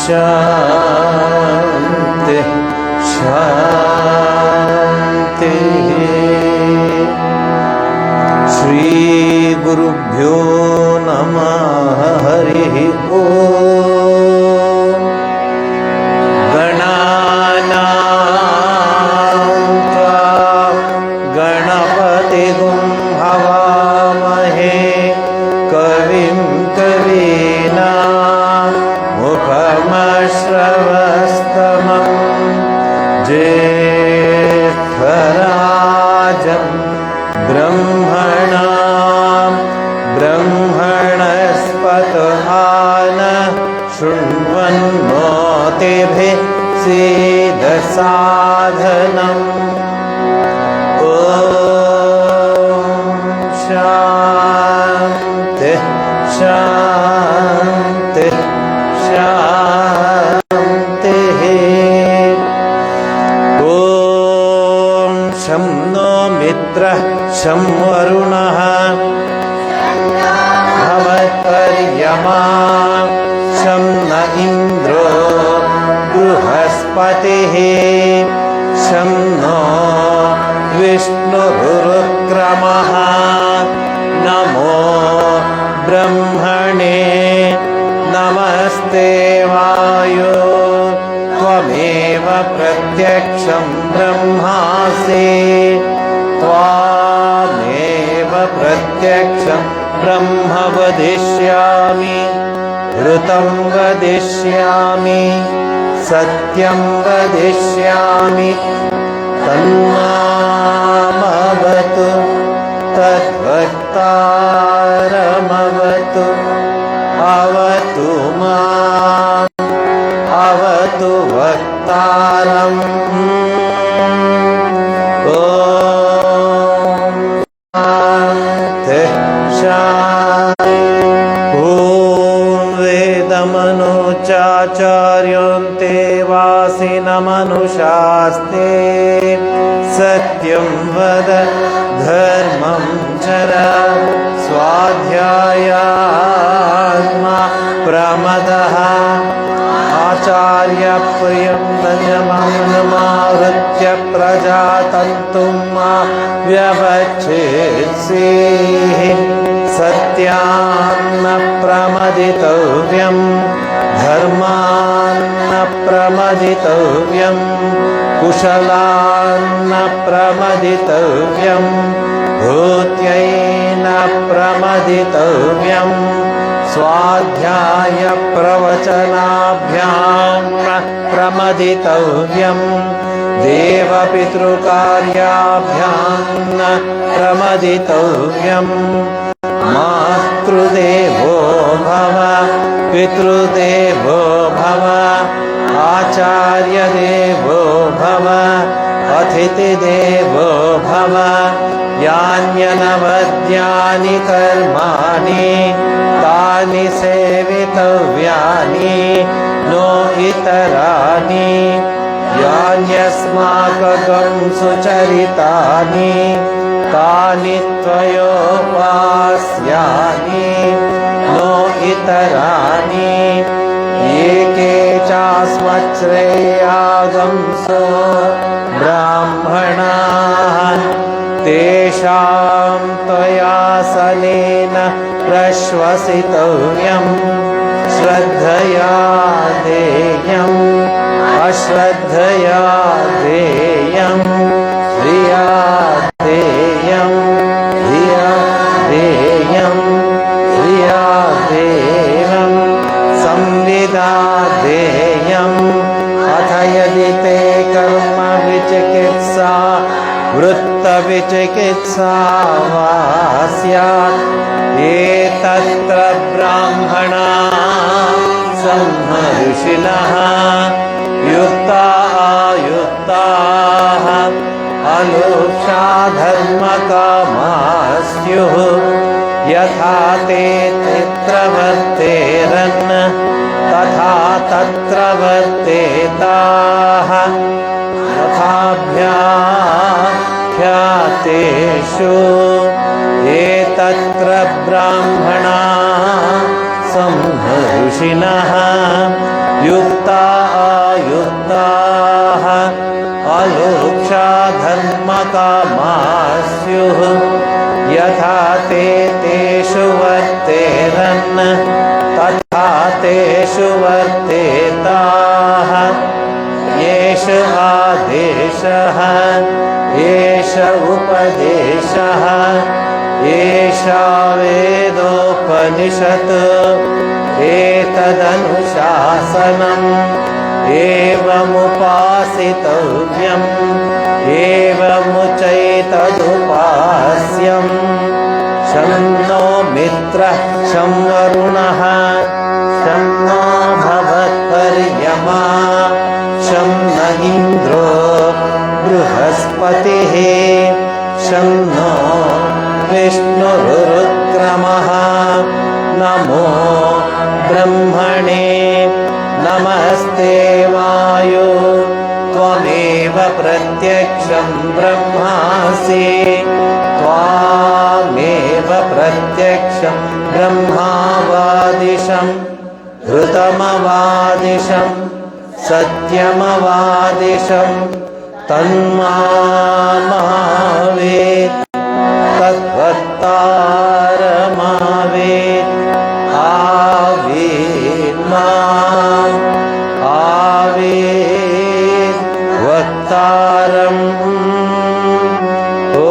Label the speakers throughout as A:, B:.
A: शांति शांति। श्री गुरुभ्यो नमः। हरि ओम। गणपतिगुं हवामहे कविं कवीनामुपमश्रवस्तमं ज्येष्ठराजं ब्रह्मणस्पत नः शृण्वन्नोतिभिः सीदसाधनम्। शांति शांति शांति। ओम शं नो मित्रः शं वरुणः भवत्पर्यमा शं न इन्द्रो बृहस्पतिः शं नो विष्णुरुक्रमः। नमो ब्रह्मणे नमस्ते वायो त्वमेव प्रत्यक्षं ब्रह्मासि त्वामेव प्रत्यक्षं ब्रह्म वदिष्यामि ऋतं वदिष्यामि सत्यं वदिष्यामि तन्मामवतु तद्वक्तारमवतु अवतु माम् अवतु वक्तारम्। चाचार्योन्ते वासिनमनुशास्ते सत्यं वद धर्मं चर स्वाध्यायात्मा प्रमदः। आचार्यप्रियं धन्यमनुमावृत्य प्रजातन्तुं मा व्यवच्छेत्सेः सत्यान्न प्रमदितव्यम् धर्मान्न प्रमदितव्यम् कुशलान्न प्रमदितव्यम् भूत्यैन प्रमदितव्यम् स्वाध्याय प्रवचनाभ्यां प्रमदितव्यम् देवपितृकार्याभ्यां न प्रमदितव्यम् मातृदेवो भव पितृदेवो भव आचार्यदेवो भव अतिथिदेवो भव। यान्यनवद्यानि कर्माणि तानि सेवितव्यानि नो इतराणि यान्यस्माकं सुचरितानि तानि त्वयोपास्यानि नो इतराणि। एके चास्मच्छ्रेयागंसो ब्राह्मणाः तेषां त्वयासनेन प्रश्वसितव्यम् श्रद्धया देयम् अश्रद्धया देयम् धिया देयम् धिया देयम् धिया देवम् संविदा देयम्। अथ यदि ते कर्म विचिकित्सा वृत्तविचिकित्सा वा स्यात् एतत्र ब्राह्मणाः सम्मर्षिणः युक्ता आयुक्ताः अलुप्सा धर्मकामाः स्युः यथा ते तत्र वर्तेरन् तथा तत्र वर्तेताः तथाभ्याख्यातेषु एतत्र ब्राह्मणाः सम्मर्षिणः युक्ता उपदेशः एष उपदेशः एषा वेदोपनिषत् एतदनुशासनम् एवमुपासितव्यम् एवमुचैतदुपास्यम् शं नो मित्रः शं वरुणः शं नो भवत्पर्यमा शं न इन्द्रो बृहस्पतिः शं नो विष्णुरुक्रमः नमो ब्रह्मणे नमस्ते वायो त्वमेव प्रत्यक्षं ब्रह्मासि त्वामेव प्रत्यक्षं ब्रह्मावादिशं ऋतमवादिशं सत्यमवादिशं तन्मावेत् तत्वत्तारमावेत् आवेन्माम् आवेत् वक्तारम् ॐ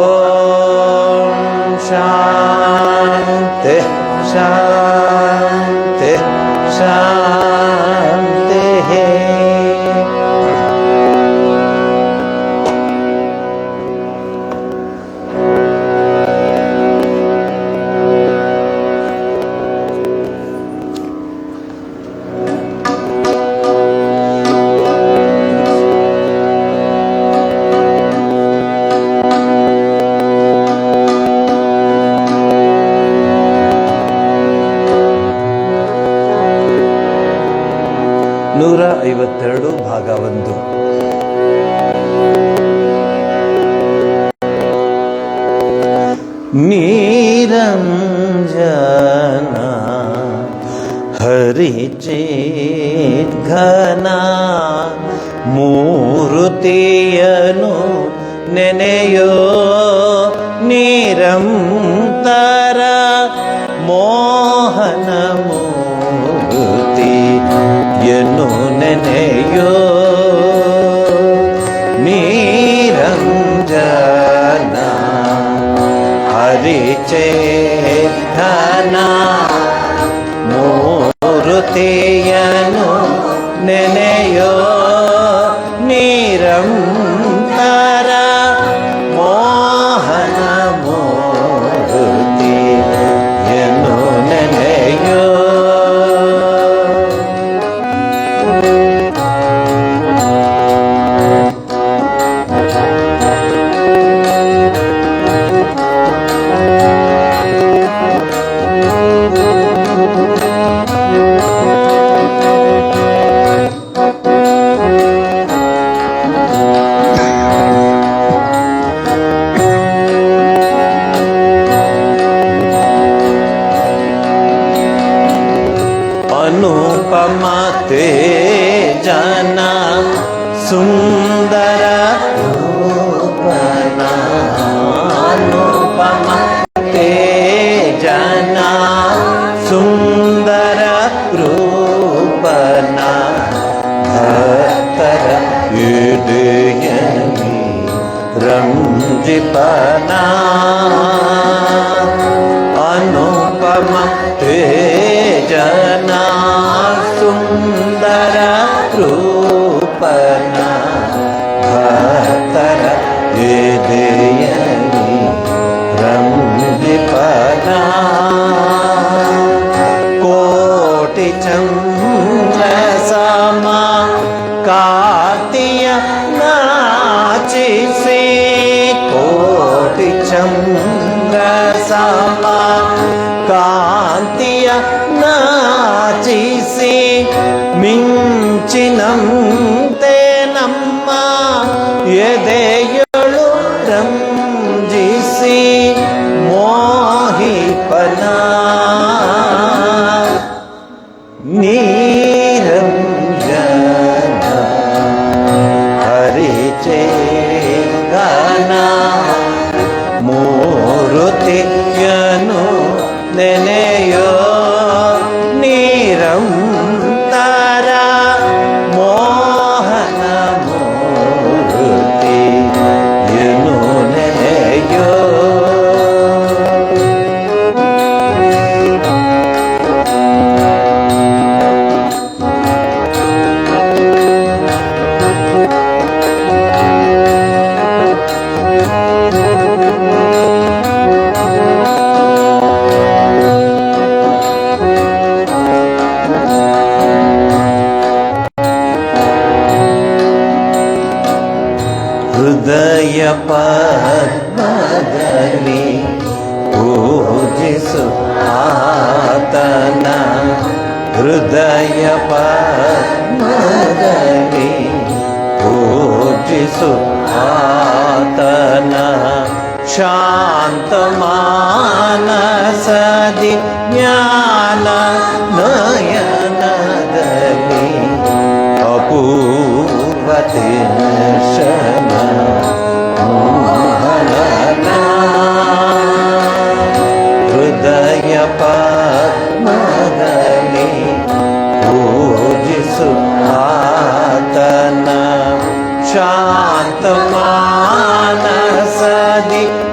A: शान्तिः शान्तिः शान्तिः ನೂರ 52 ಭಾಗ 1 ನಿರಂಜನ ಹರಿಚಿದ್ಘನ ಮೂರುತಿಯನು ನೆನೆಯೋ ನಿರಂತರ ಮೋಹನ ಮೂರುತಿಯನು ನೆನೆಯೋ ನಿರಂಜನ ಹರಿಚೇತನ ಮೂರುತಿಯನು ನೆನೆಯೋ ನಿರಂತರ ಮೋಹನ ಮೂರುತಿಯನು ನೆನೆಯೋ अनुपमते जना सुंदर रूपना अनुपमते जना सुंदर रूपना भक्तर हृदयनि रंजिपना अनुपमते जना सुंदर रूपना भक्तर हृदयनि रंजिपना कोटि चंद्र समा कार्तिय नाचिसे कोटि चंद्र समा कांतिय नाचिसे ಮಿಂಚಿನಂತೆ ನಮ್ಮ ಎದೆಯೊಳು ರಂಜಿಸಿ ಮೋಹಿಪನ ನಿರಂಜನ ಹರಿಚೇತನ ಮೂರುತಿಯನು ನೆನೆಯೋ ನಿರಂತರ ಮೋಹನ ಹೃದಯ ಪದ್ಮದಲ್ಲಿ ಪೂಜಿಸು ಆತನ ಹೃದಯ ಪದ್ಮದಲ್ಲಿ ಪೂಜಿಸು ಆತನ ಶಾಂತ ಮಾನಸದಿ ಜ್ಞಾನ ನಯನದಲ್ಲಿ ಅಪೂರ್ವ ದರ್ಶನ ಮೋಹನ ಹೃದಯ ಪದ್ಮದಲ್ಲಿ ಪೂಜಿಸು ಆತನ ಶಾಂತ ಮಾನಸದಿ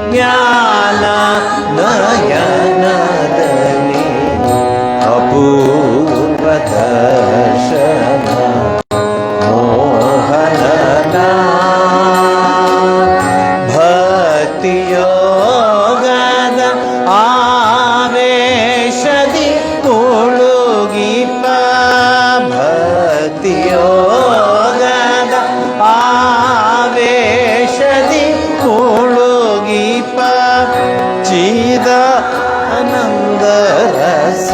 A: ಜ್ಞಾನ ನಯನದಲ್ಲಿ ಅಪೂರ್ವ ದರ್ಶನ ಮೋಹನ ಭಕ್ತಿಯೋಗದ ಆವೇಶದಿ ಮುಳುಗಿಪ ಭಕ್ತಿಯೋಗದ ಆವೇಶದಿ ಮುಳುಗಿಪ ಚಿದ ಆನಂದ ರಸ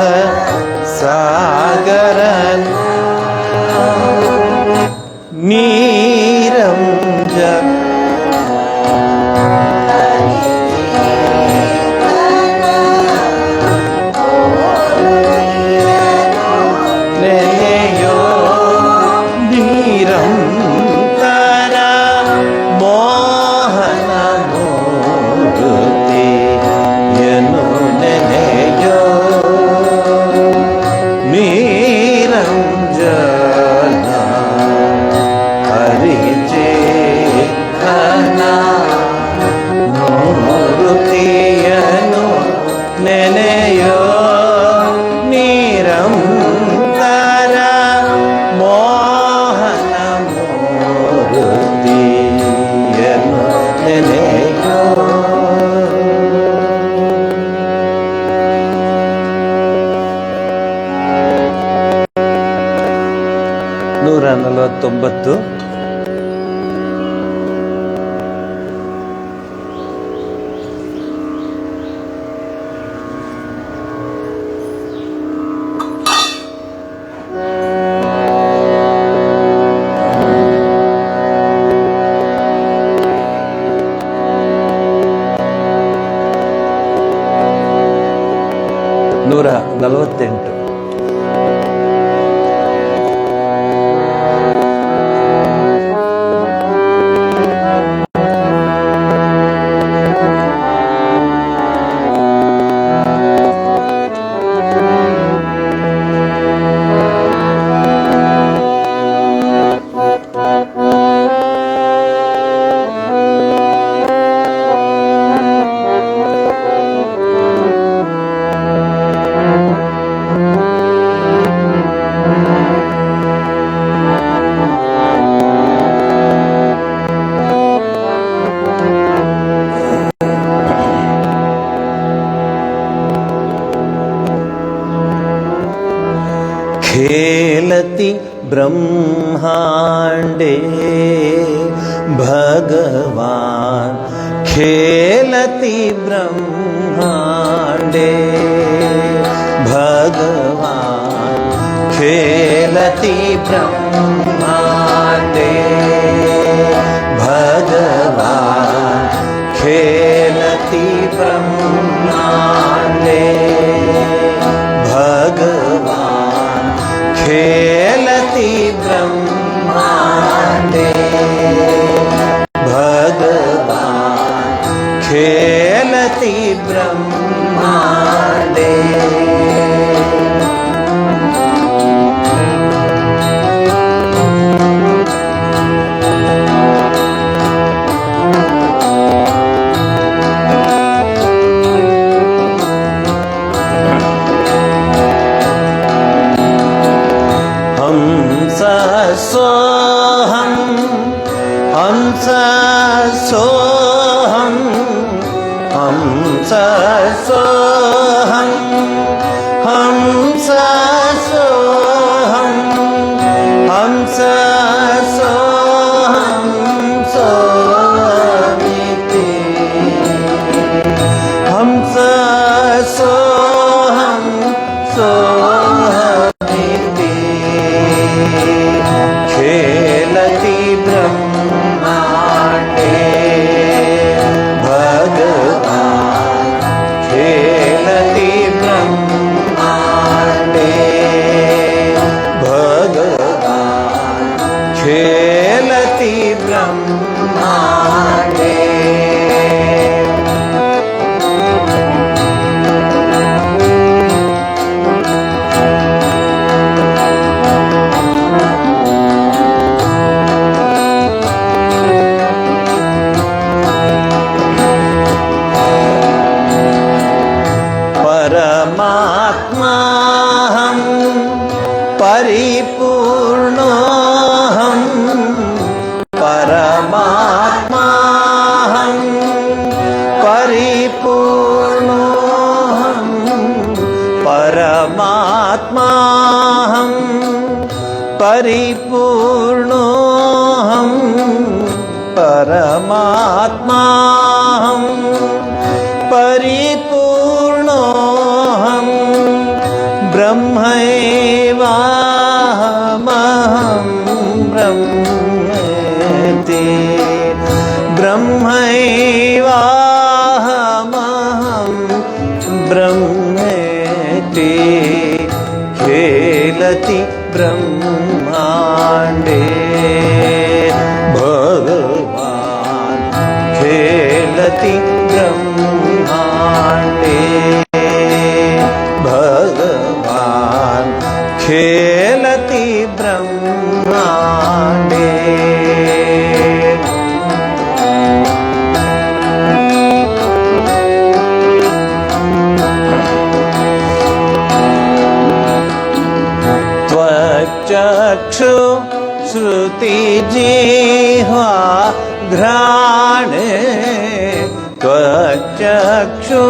A: ಸಾಗರ ನೀರಂಜ ನೆನೆಯೋ ನಿರಂತರ ಮೋಹನ ಮೂರ್ತಿಯನ್ನು ನೆನೆಯೋ ನಿರಂಜನ ಹರಿಚೇತನ ಮೂರ್ತಿಯನ್ನು ನೆನೆಯೋ ನಿರಂತರ ಮೋಹನ ಮೂರ್ತಿಯನ್ನು ನೆನೆಯೋ. ನೂರ 49. ನೂರ 48. खेलति ब्रह्मांडे भगवान खेलति ब्रह्मांडे भगवान खेलति ब्रह्मांडे भगवान खेलति ब्रह्मांडे भगवान खेलति ब्रह्मांडे भगवान खेलति ब्रह्मांडे सोहम हंस सोहम हंस सोहम हंस सोहम हंस सोहम सोहम परिपूर्णोऽहं परमात्माहं परिपूर्णोऽहं ब्रह्मैवाहमहं ब्रह्मेति ब्रह्मैवाहमहं ब्रह्मेति खेलति ब्रह्माण्डे भगवान् खेलति ब्रह्माण्डे भगवान् खेलति ब्रह्माण्डे चक्षु श्रुति जिह्वा घ्राणे त्वचक्षु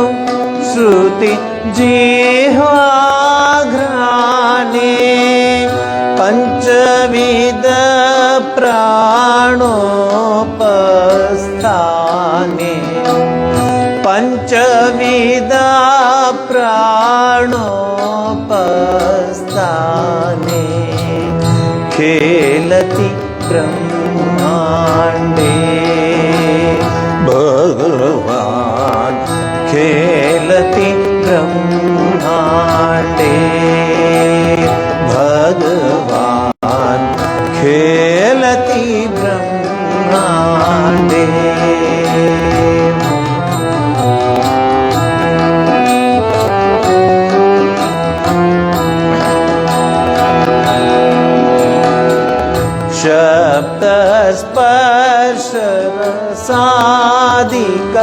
A: श्रुति जिह्वा घ्राणे पंचविध प्राणोपस्थाने पंचविध प्राणोपस्थाने खेलति ब्रह्माण्डे भगवान् खेलति ब्रह्माण्डे भगवान् खेलति ब्रह्माण्डे शब्दस्पर्श रसादिक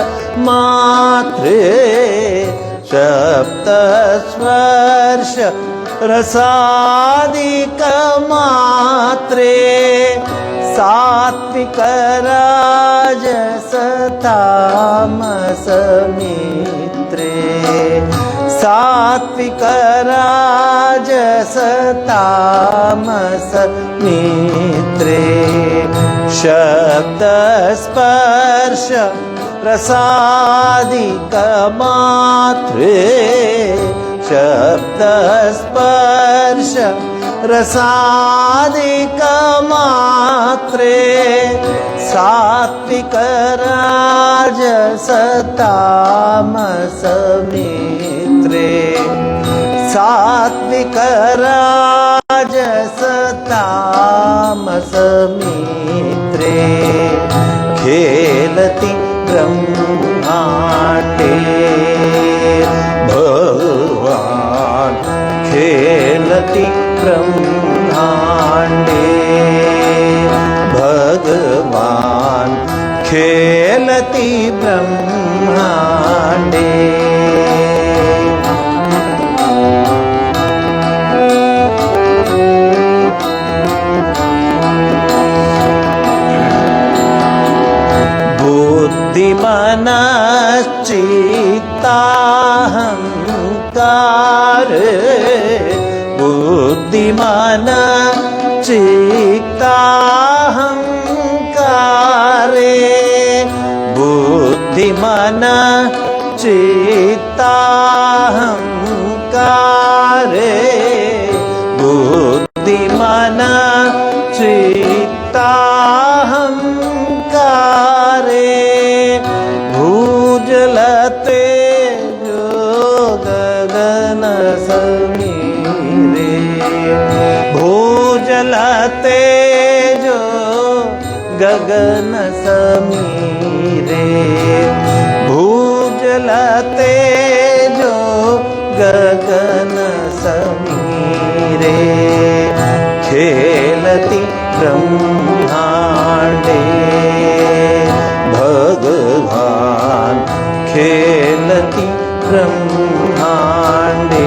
A: मात्रे शब्दस्पर्श रसादिक मात्रे सात्विक राजस तामस मित्रे सात्विक राजस तामस मित्रे शब्द स्पर्श रसादिक मात्रे शब्द स्पर्श रसादिक मात्रे सात्विक राजस तामस मित्रे सात्विक राजस तामस मित्रे खेलति ब्रह्माण्डे भगवान् खेलति ब्रह्माण्डे भगवान् खेलति ब्रह्माण्डे बुद्धिमनश्चित्ताहङ्कार बुद्धिमान चित्ताहङ्कारे बुद्धिमान चित्ताहङ्कारे बुद्धिमान चित्ताहङ्कारे भूजलते जो गगन समीरे भूजलते जो गगन समीरे भूजलते जो गगन समीरे खेलति ब्रह्माण्डे भगवान् खेलति ब्रह्माण्डे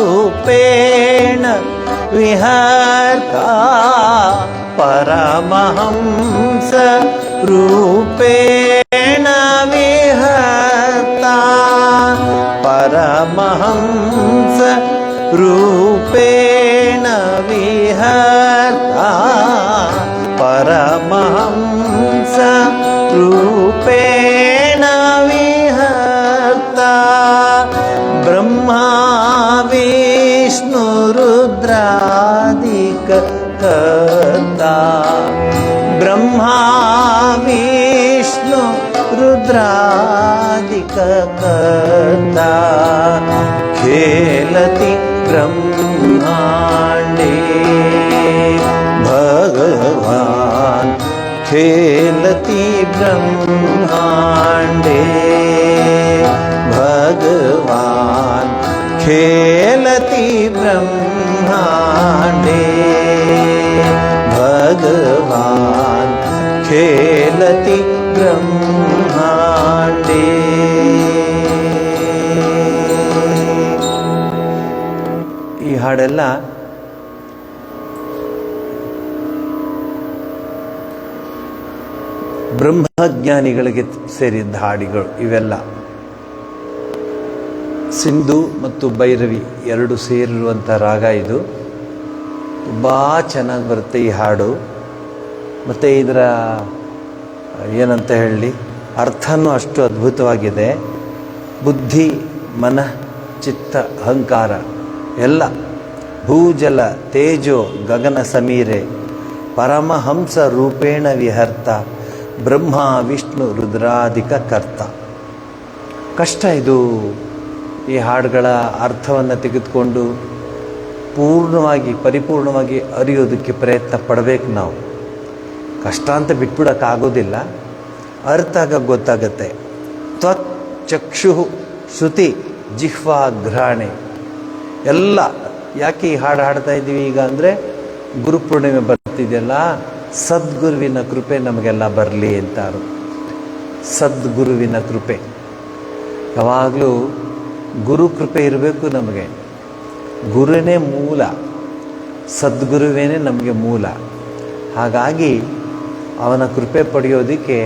A: परमहंसरूपेण विहर्ता परमहंस रूपेण विहता परमहंस रूपेण विहता परमहंस रूपेण विहता ब्रह्मा विष्णु रुद्रादिक कर्ता ब्रह्मा विष्णु रुद्रादिक कर्ता खेलति ब्रह्मांडे भगवान खेलति ब्रह्मांडे भगवान खेलति ब्रह्मांडे भगवान खेलति ब्रह्मांडे ಈ ಹಾಡೆಲ್ಲ ಬ್ರಹ್ಮಜ್ಞಾನಿಗಳಿಗೆ ಸೇರಿದ್ದ ಹಾಡಿಗಳು ಇವೆಲ್ಲ. ಸಿಂಧು ಮತ್ತು ಭೈರವಿ ಎರಡು ಸೇರಿರುವಂಥ ರಾಗ ಇದು. ತುಂಬ ಚೆನ್ನಾಗಿ ಬರುತ್ತೆ ಈ ಹಾಡು. ಮತ್ತು ಇದರ ಏನಂತ ಹೇಳಿ ಅರ್ಥನೂ ಅಷ್ಟು ಅದ್ಭುತವಾಗಿದೆ. ಬುದ್ಧಿ ಮನಃ ಚಿತ್ತ ಅಹಂಕಾರ ಎಲ್ಲ ಭೂಜಲ ತೇಜೋ ಗಗನ ಸಮೀರೆ ಪರಮಹಂಸ ರೂಪೇಣ ವಿಹರ್ತ ಬ್ರಹ್ಮ ವಿಷ್ಣು ರುದ್ರಾದಿಕ ಕರ್ತ. ಕಷ್ಟ ಇದು. ಈ ಹಾಡುಗಳ ಅರ್ಥವನ್ನು ತೆಗೆದುಕೊಂಡು ಪೂರ್ಣವಾಗಿ ಪರಿಪೂರ್ಣವಾಗಿ ಅರಿಯೋದಕ್ಕೆ ಪ್ರಯತ್ನ ಪಡಬೇಕು ನಾವು. ಕಷ್ಟ ಅಂತ ಬಿಟ್ಬಿಡೋಕ್ಕಾಗೋದಿಲ್ಲ. ಅರ್ಥ ಆಗ ಗೊತ್ತಾಗತ್ತೆ. ತ್ವಕ್ ಚಕ್ಷು ಶ್ರುತಿ ಜಿಹ್ವಾ ಘ್ರಾಣೆ ಎಲ್ಲ. ಯಾಕೆ ಈ ಹಾಡು ಹಾಡ್ತಾ ಇದ್ದೀವಿ ಈಗ ಅಂದರೆ ಗುರುಪೂರ್ಣಿಮೆ ಬರ್ತಿದೆಯಲ್ಲ, ಸದ್ಗುರುವಿನ ಕೃಪೆ ನಮಗೆಲ್ಲ ಬರಲಿ ಅಂತಾರು. ಸದ್ಗುರುವಿನ ಕೃಪೆ ಯಾವಾಗಲೂ ಗುರು ಕೃಪೆ ಇರಬೇಕು ನಮಗೆ. ಗುರುನೇ ಮೂಲ, ಸದ್ಗುರುವೇನೇ ನಮಗೆ ಮೂಲ. ಹಾಗಾಗಿ ಅವನ ಕೃಪೆ ಪಡೆಯೋದಕ್ಕೆ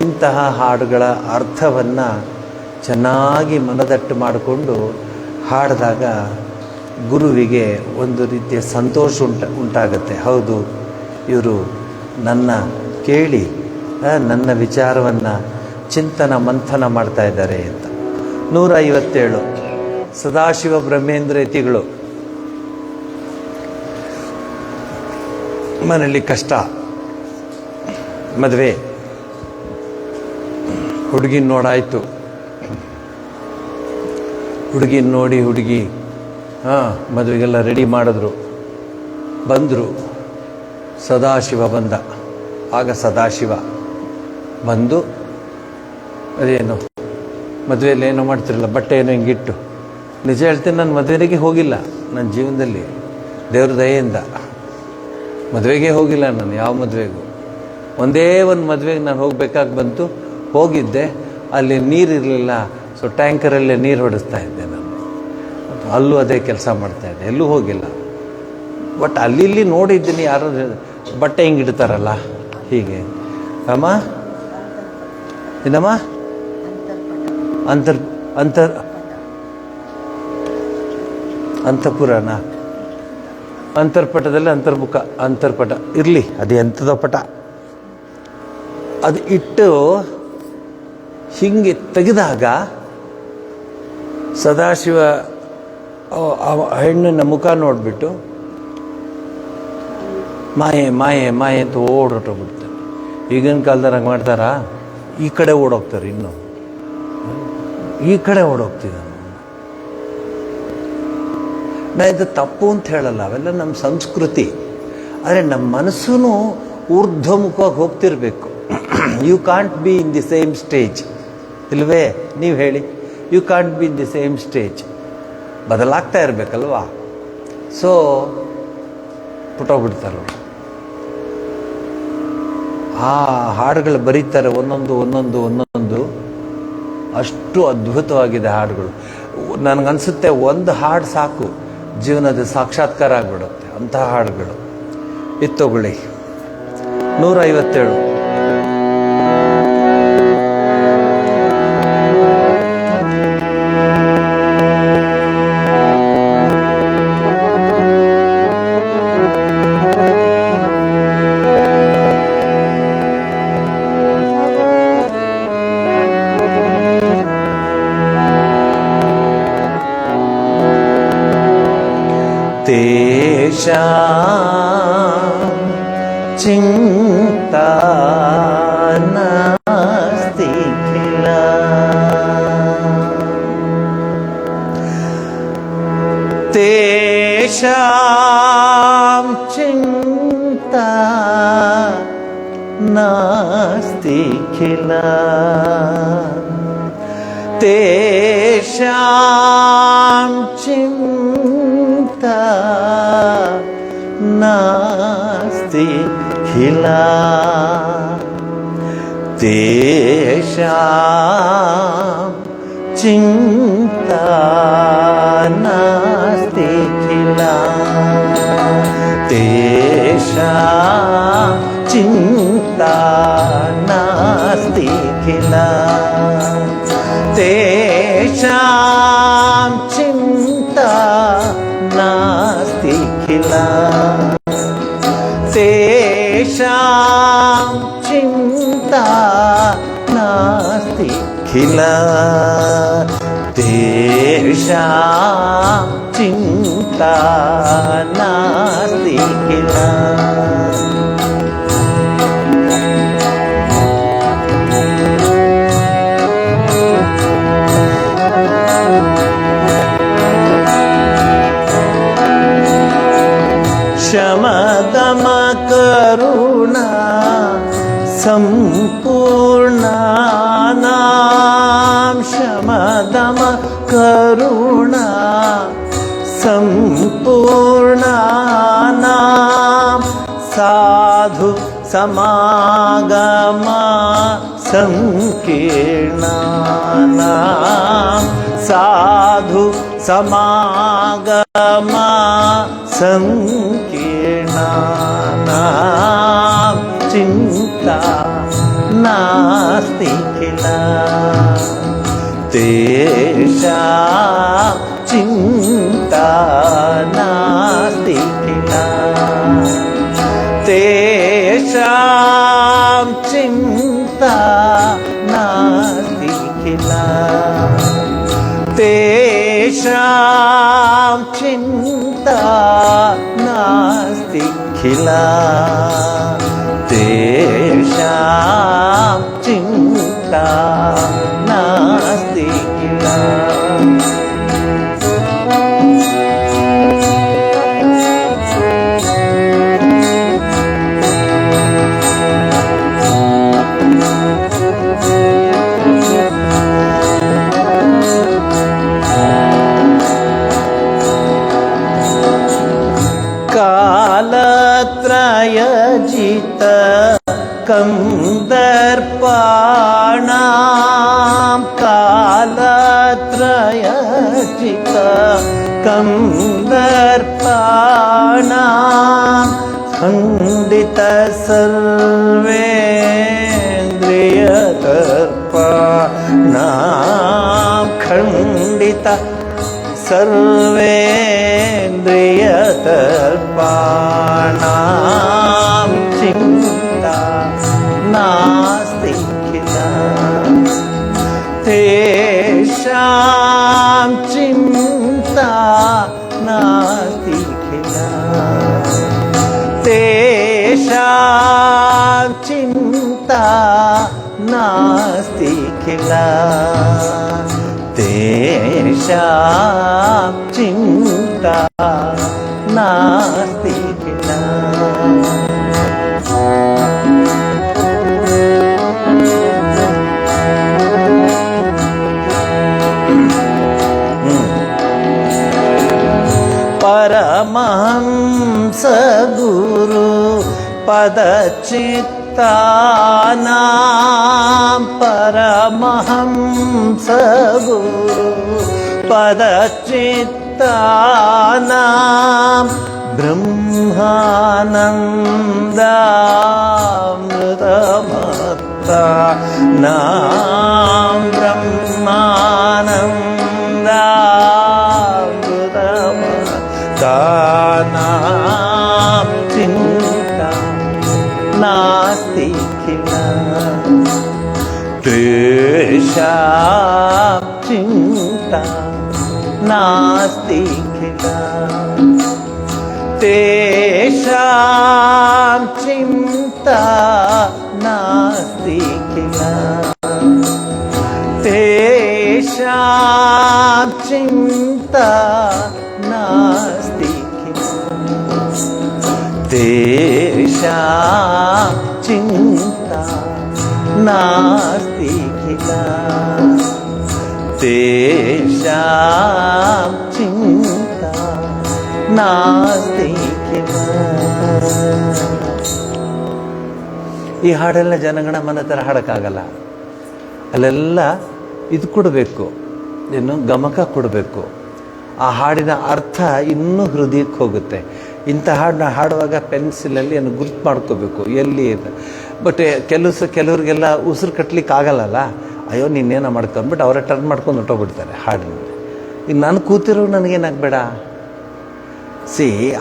A: ಇಂತಹ ಹಾಡುಗಳ ಅರ್ಥವನ್ನು ಚೆನ್ನಾಗಿ ಮನದಟ್ಟು ಮಾಡಿಕೊಂಡು ಹಾಡಿದಾಗ ಗುರುವಿಗೆ ಒಂದು ರೀತಿಯ ಸಂತೋಷ ಉಂಟಾಗುತ್ತೆ. ಹೌದು, ಇವರು ನನ್ನ ಕೇಳಿ ನನ್ನ ವಿಚಾರವನ್ನು ಚಿಂತನ ಮಂಥನ ಮಾಡ್ತಾ ಇದ್ದಾರೆ ಅಂತ. 157 ಸದಾಶಿವ ಬ್ರಹ್ಮೇಂದ್ರ ಯತಿಗಳು. ಮನೆಯಲ್ಲಿ ಕಷ್ಟ, ಮದುವೆ, ಹುಡುಗಿನ ನೋಡಾಯಿತು. ಹುಡುಗಿನ ನೋಡಿ ಹುಡುಗಿ ಮದುವೆಗೆಲ್ಲ ರೆಡಿ ಮಾಡಿದ್ರು. ಬಂದರು. ಸದಾಶಿವ ಬಂದ. ಆಗ ಸದಾಶಿವ ಬಂದು ಅದೇನು ಮದುವೆಯಲ್ಲಿ ಏನೋ ಮಾಡ್ತಿರಲ್ಲ, ಬಟ್ಟೆ ಏನೋ ಹಿಂಗಿಟ್ಟು. ನಿಜ ಹೇಳ್ತೀನಿ, ನಾನು ಮದುವೆಗೆ ಹೋಗಿಲ್ಲ. ನನ್ನ ಜೀವನದಲ್ಲಿ ದೇವ್ರ ದಯೆಯಿಂದ ಮದುವೆಗೆ ಹೋಗಿಲ್ಲ. ನಾನು ಯಾವ ಮದುವೆಗೂ, ಒಂದೇ ಒಂದು ಮದುವೆಗೆ ನಾನು ಹೋಗಬೇಕಾಗಿ ಬಂತು. ಹೋಗಿದ್ದೆ, ಅಲ್ಲಿ ನೀರಿರಲಿಲ್ಲ. ಸೊ ಟ್ಯಾಂಕರಲ್ಲೇ ನೀರು ಹೊಡಿಸ್ತಾ ಇದ್ದೆ ನಾನು. ಅಲ್ಲೂ ಅದೇ ಕೆಲಸ ಮಾಡ್ತಾಯಿದ್ದೆ, ಎಲ್ಲೂ ಹೋಗಿಲ್ಲ. ಬಟ್ ಅಲ್ಲಿ ಇಲ್ಲಿ ನೋಡಿದ್ದೀನಿ, ಯಾರು ಬಟ್ಟೆ ಹಿಂಗಿಡ್ತಾರಲ್ಲ ಹೀಗೆ. ಅಮ್ಮ ಏನಮ್ಮ ಅಂತಃಪುರನ ಅಂತರ್ಪಟದಲ್ಲಿ ಅಂತರ್ಮುಖ ಅಂತರ್ಪಟ ಇರಲಿ, ಅದು ಎಂಥದೋ ಪಟ. ಅದು ಇಟ್ಟು ಹಿಂಗೆ ತೆಗೆದಾಗ ಸದಾಶಿವ ಹೆಣ್ಣಿನ ಮುಖ ನೋಡಿಬಿಟ್ಟು ಮಾಯೆ ಮಾಯೆ ಮಾಯೆ ಅಂತ ಓಡೋಟೋಗ್ಬಿಡ್ತಾರೆ. ಈಗಿನ ಕಾಲದಲ್ಲಿ ಹಂಗೆ ಮಾಡ್ತಾರಾ? ಈ ಕಡೆ ಓಡೋಗ್ತಾರೆ, ಇನ್ನು ಈ ಕಡೆ ಓಡೋಗ್ತಿದ್ದಾನೆ. ನಾ ಇದು ತಪ್ಪು ಅಂತ ಹೇಳಲ್ಲ, ಅವೆಲ್ಲ ನಮ್ಮ ಸಂಸ್ಕೃತಿ. ಆದರೆ ನಮ್ಮ ಮನಸ್ಸೂ ಊರ್ಧ್ವಮುಖವಾಗಿ ಹೋಗ್ತಿರ್ಬೇಕು. You can't be in the same stage, ಇಲ್ವೇ? ನೀವು ಹೇಳಿ, you can't be in the same stage. ಬದಲಾಗ್ತಾ ಇರಬೇಕಲ್ವಾ? ಸೊ ಪುಟ್ಟೋಗ್ಬಿಡ್ತಾರೆ. ಆ ಹಾಡುಗಳು ಬರೀತಾರೆ, ಒಂದೊಂದು ಅಷ್ಟು ಅದ್ಭುತವಾಗಿದೆ ಹಾಡುಗಳು. ನನಗನ್ಸುತ್ತೆ ಒಂದು ಹಾಡು ಸಾಕು ಜೀವನದ ಸಾಕ್ಷಾತ್ಕಾರ ಆಗಿಬಿಡುತ್ತೆ, ಅಂತಹ ಹಾಡುಗಳು. ಇದು ತಗೊಳ್ಳಿ. 157. तेषां चिन्ता नास्ति किल तेषां चिन्ता नास्ति किल तेषां चिन्ता नास्ति किल तेषां चिन्ता नास्ति किल तेषां चिन्ता नास्ति किल तेषां चिन्ता नास्ति किल तेषां चिन्ता नास्ति किल तेषां चिन्ता नास्ति किल शमदम करुणा सम्पूर्णानां शमदम करुणा सम्पूर्णानां साधु समागमा संकीर्णानां साधु समागमा संकीर्णानां चिन्ता नास्ति किल तेषां चिन्ता नास्ति किल तेषां चिन्ता नास्ति किल तेषां चिन्ता नास्ति किल तेषां चिन्ता नास्ति किल कालत्रयजित कंदर्पाणां कालत्रयजित कंदर्पाणां खण्डित सर्वेन्द्रियदर्पाणां खण्डित सर्वेन्द्रियदर्पाणां चिन्ता नास्ति किल तेषां चिन्ता नास्ति किल तेषां चिन्ता नास्ति किल तेषां चिन्ता नास्ति किल परमहंस गुरु पदचित्तानां परमहंस गुरु पदचित्तानां ಬ್ರಹ್ಮಾನಂದಾಮೃತಮತ್ತ ನಾಂ ಬ್ರಹ್ಮಾನಂದಾಮೃತಮತ್ತ ನಾಂ ಚಿಂತಾ ನಾಸ್ತಿ ಖಿಲ ತೇಷಾಂ ಚಿಂತಾ ನಾಸ್ತಿ ಖಿಲ ತೇಷಾಂ ಚಿಂತಾ ನಾಸ್ತಿ ಖಿಲ ತೇಷಾಂ ಚಿಂತಾ ನಾಸ್ತಿ ಖಿಲ ತೇಷಾಂ ಚಿಂತಾ ನಾಸ್ತಿ ಖಿಲ ತೇಷಾಂ ಚಿಂತಾ ನಾಸ್ತಿ ಖಿಲ. ಈ ಹಾಡೆಲ್ಲ ಜನಗಣ ಮನ ಥರ ಹಾಡೋಕ್ಕಾಗಲ್ಲ. ಅಲ್ಲೆಲ್ಲ ಇದು ಕೊಡಬೇಕು, ಏನು ಗಮಕ ಕೊಡಬೇಕು. ಆ ಹಾಡಿನ ಅರ್ಥ ಇನ್ನೂ ಹೃದಯಕ್ಕೆ ಹೋಗುತ್ತೆ. ಇಂಥ ಹಾಡನ್ನ ಹಾಡುವಾಗ ಪೆನ್ಸಿಲಲ್ಲಿ ಏನು ಗುರ್ತು ಮಾಡ್ಕೋಬೇಕು ಎಲ್ಲಿ. ಬಟ್ ಕೆಲವ್ರಿಗೆಲ್ಲ ಉಸಿರು ಕಟ್ಲಿಕ್ಕೆ ಆಗಲ್ಲಲ್ಲ. ಅಯ್ಯೋ ನೀನೇನೋ ಮಾಡ್ಕೊಂಡ್ಬಿಟ್ಟು ಅವರೇ ಟರ್ನ್ ಮಾಡ್ಕೊಂಡು ಹೊಟ್ಟೋಗ್ಬಿಡ್ತಾರೆ ಹಾಡನ್ನ. ಈಗ ನಾನು ಕೂತಿರೋ ನನಗೇನಾಗಬೇಡ.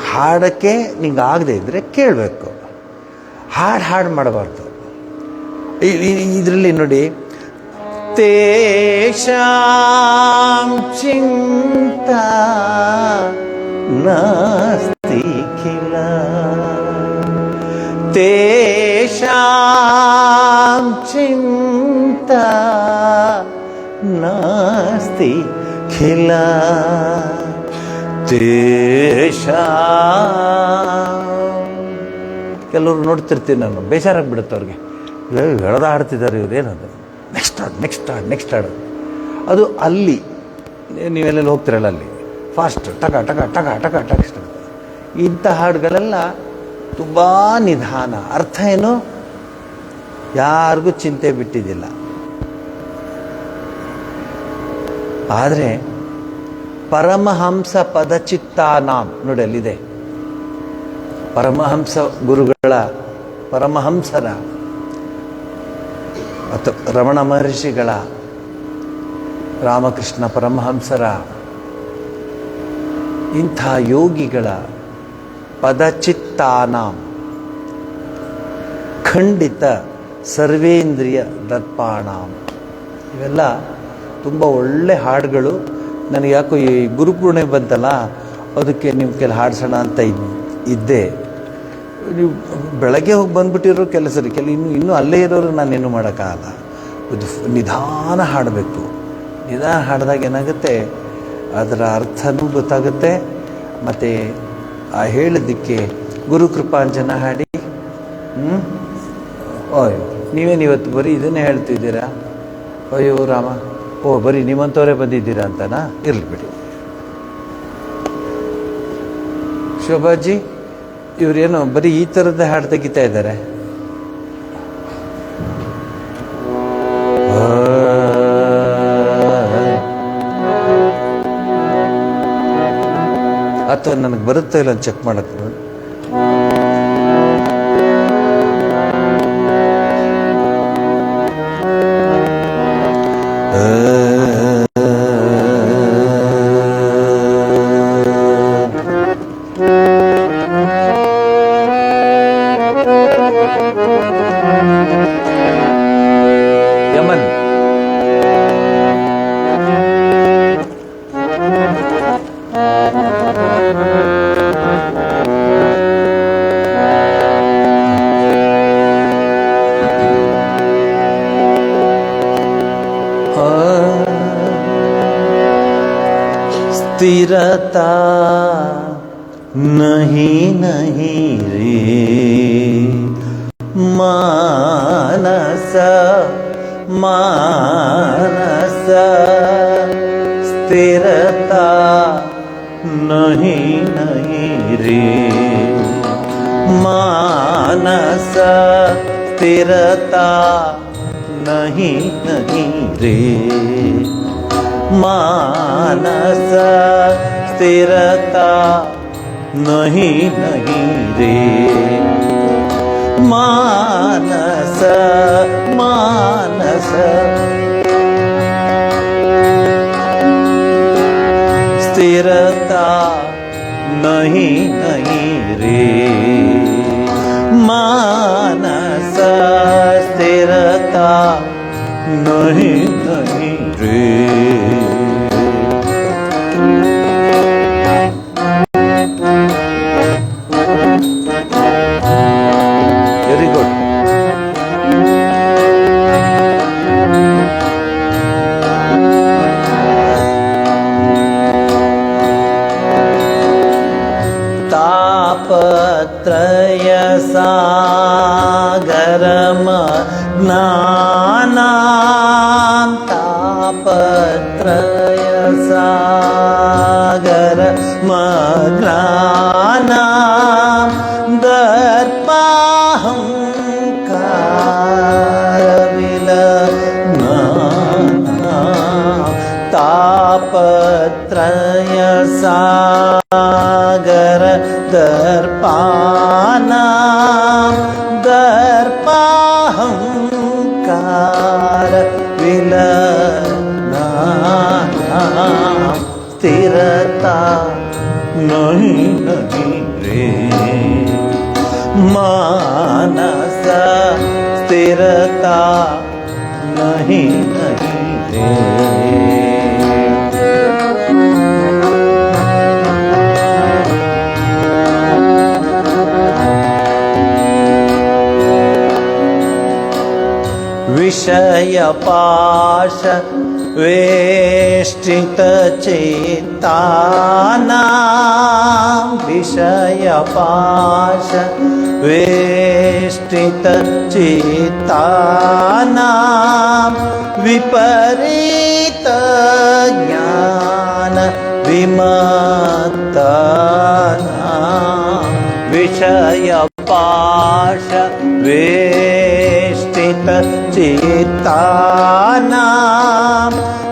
A: ಹಾಡೋಕ್ಕೆ ನಿಂಗೆ ಆಗದೆ ಇದ್ದರೆ ಕೇಳಬೇಕು, ಹಾಡು ಮಾಡಬಾರ್ದು. ಇದರಲ್ಲಿ ನೋಡಿ, ತೇಷಾಂ ಚಿಂತಾ ನಾಸ್ತಿ ಖಿಲ ತೇಷಾಂ ಚಿಂತಾ ನಾಸ್ತಿ ಖಿಲ ಕೆಲವರು ನೋಡ್ತಿರ್ತೀನಿ ನಾನು, ಬೇಜಾರಾಗ್ಬಿಡುತ್ತೆ ಅವ್ರಿಗೆ. ಹೇಳೋದ ಹಾಡ್ತಿದ್ದಾರೆ ಇವ್ರು, ಏನದು ನೆಕ್ಸ್ಟ್ ಹಾಡು. ಅದು ಅಲ್ಲಿ ನೀವೆಲ್ಲೆಲ್ಲಿ ಹೋಗ್ತಿರಲ್ಲ ಅಲ್ಲಿ ಫಾಸ್ಟ್ ಟಕ ಟಕ ಟಕ ಟಕ ಟಕ ಇಷ್ಟ. ಇಂಥ ಹಾಡುಗಳೆಲ್ಲ ತುಂಬ ನಿಧಾನ. ಅರ್ಥ ಏನು ಯಾರಿಗೂ ಚಿಂತೆ ಬಿಟ್ಟಿದ್ದಿಲ್ಲ. ಆದರೆ ಪರಮಹಂಸ ಪದಚಿತ್ತಾನಾಂ ನೋಡಿ ಅಲ್ಲಿದೆ. ಪರಮಹಂಸ ಗುರುಗಳ, ಪರಮಹಂಸರ ಅಥವಾ ರಮಣ ಮಹರ್ಷಿಗಳ, ರಾಮಕೃಷ್ಣ ಪರಮಹಂಸರ, ಇಂಥ ಯೋಗಿಗಳ ಪದಚಿತ್ತಾನಾಂ ಖಂಡಿತ ಸರ್ವೇಂದ್ರಿಯ ದರ್ಪಾಣಾಂ. ಇವೆಲ್ಲ ತುಂಬ ಒಳ್ಳೆ ಹಾಡುಗಳು. ನನಗೆ ಯಾಕೋ ಈ ಗುರುಪೂರ್ಣಿಮೆ ಬಂತಲ್ಲ, ಅದಕ್ಕೆ ನಿಮ್ಮ ಕೆಲ ಹಾಡ್ಸೋಣ ಅಂತ ಇದ್ದೆ. ನೀವು ಬೆಳಗ್ಗೆ ಹೋಗಿ ಬಂದುಬಿಟ್ಟಿರೋ ಕೆಲಸರಿ ಇನ್ನೂ ಅಲ್ಲೇ ಇರೋರು ನಾನೇನು ಮಾಡೋಕ್ಕಾಗಲ್ಲ. ಇದು ನಿಧಾನ ಹಾಡಬೇಕು. ನಿಧಾನ ಹಾಡಿದಾಗ ಏನಾಗುತ್ತೆ, ಅದರ ಅರ್ಥನೂ ಗೊತ್ತಾಗುತ್ತೆ. ಮತ್ತು ಆ ಹೇಳಿದ್ದಕ್ಕೆ ಗುರು ಕೃಪಾಂಜನ ಹಾಡಿ. ಓಯ್ ನೀವೇನಿವತ್ತು ಬರೀ ಇದನ್ನೇ ಹೇಳ್ತಿದ್ದೀರಾ? ಅಯ್ಯೋ ರಾಮ, ಬರೀ ನಿಮ್ಮಂಥವರೇ ಬಂದಿದ್ದೀರಾ ಅಂತನಾ? ಇರಲಿ ಬಿಡಿ. ಶೋಭಾಜಿ ಇವರೇನೋ ಬರೀ ಈ ಥರದ್ದೇ ಹಾಡು ತೆಗಿತಾ ಇದ್ದಾರೆ. ಅಥವಾ ನನಗೆ ಬರುತ್ತಾ ಇಲ್ಲ ಚೆಕ್ ಮಾಡಕ್ಕೆ. ಯಮನ್ स्थिरता नहीं नहीं रे मानस मानस स्थिरता नहीं नहीं रे मानस स्थिरता नहीं नहीं रे मानस स्थिरता नहीं नहीं रे मानस मानस स्थिरता नहीं नहीं रे मानस स्थिरता नहीं नहीं रे वेरी गुड तापत्रय सागरम ज्ञानां तापत्रय सागर ज्ञानां दर्पाहंकार विलग्नानां तापत्रय सागर दर्पानां दर्पाहंकार विलग्नानां स्थिरता नहीं नहीं रे मानस स्थिरता नहीं नहीं रे विषय पाश वेष्टित चेतानां विषय पाश वेष्टित चेतानां विपरीत ज्ञान विमत्तानां विषय पाश वेष्टित चेतानां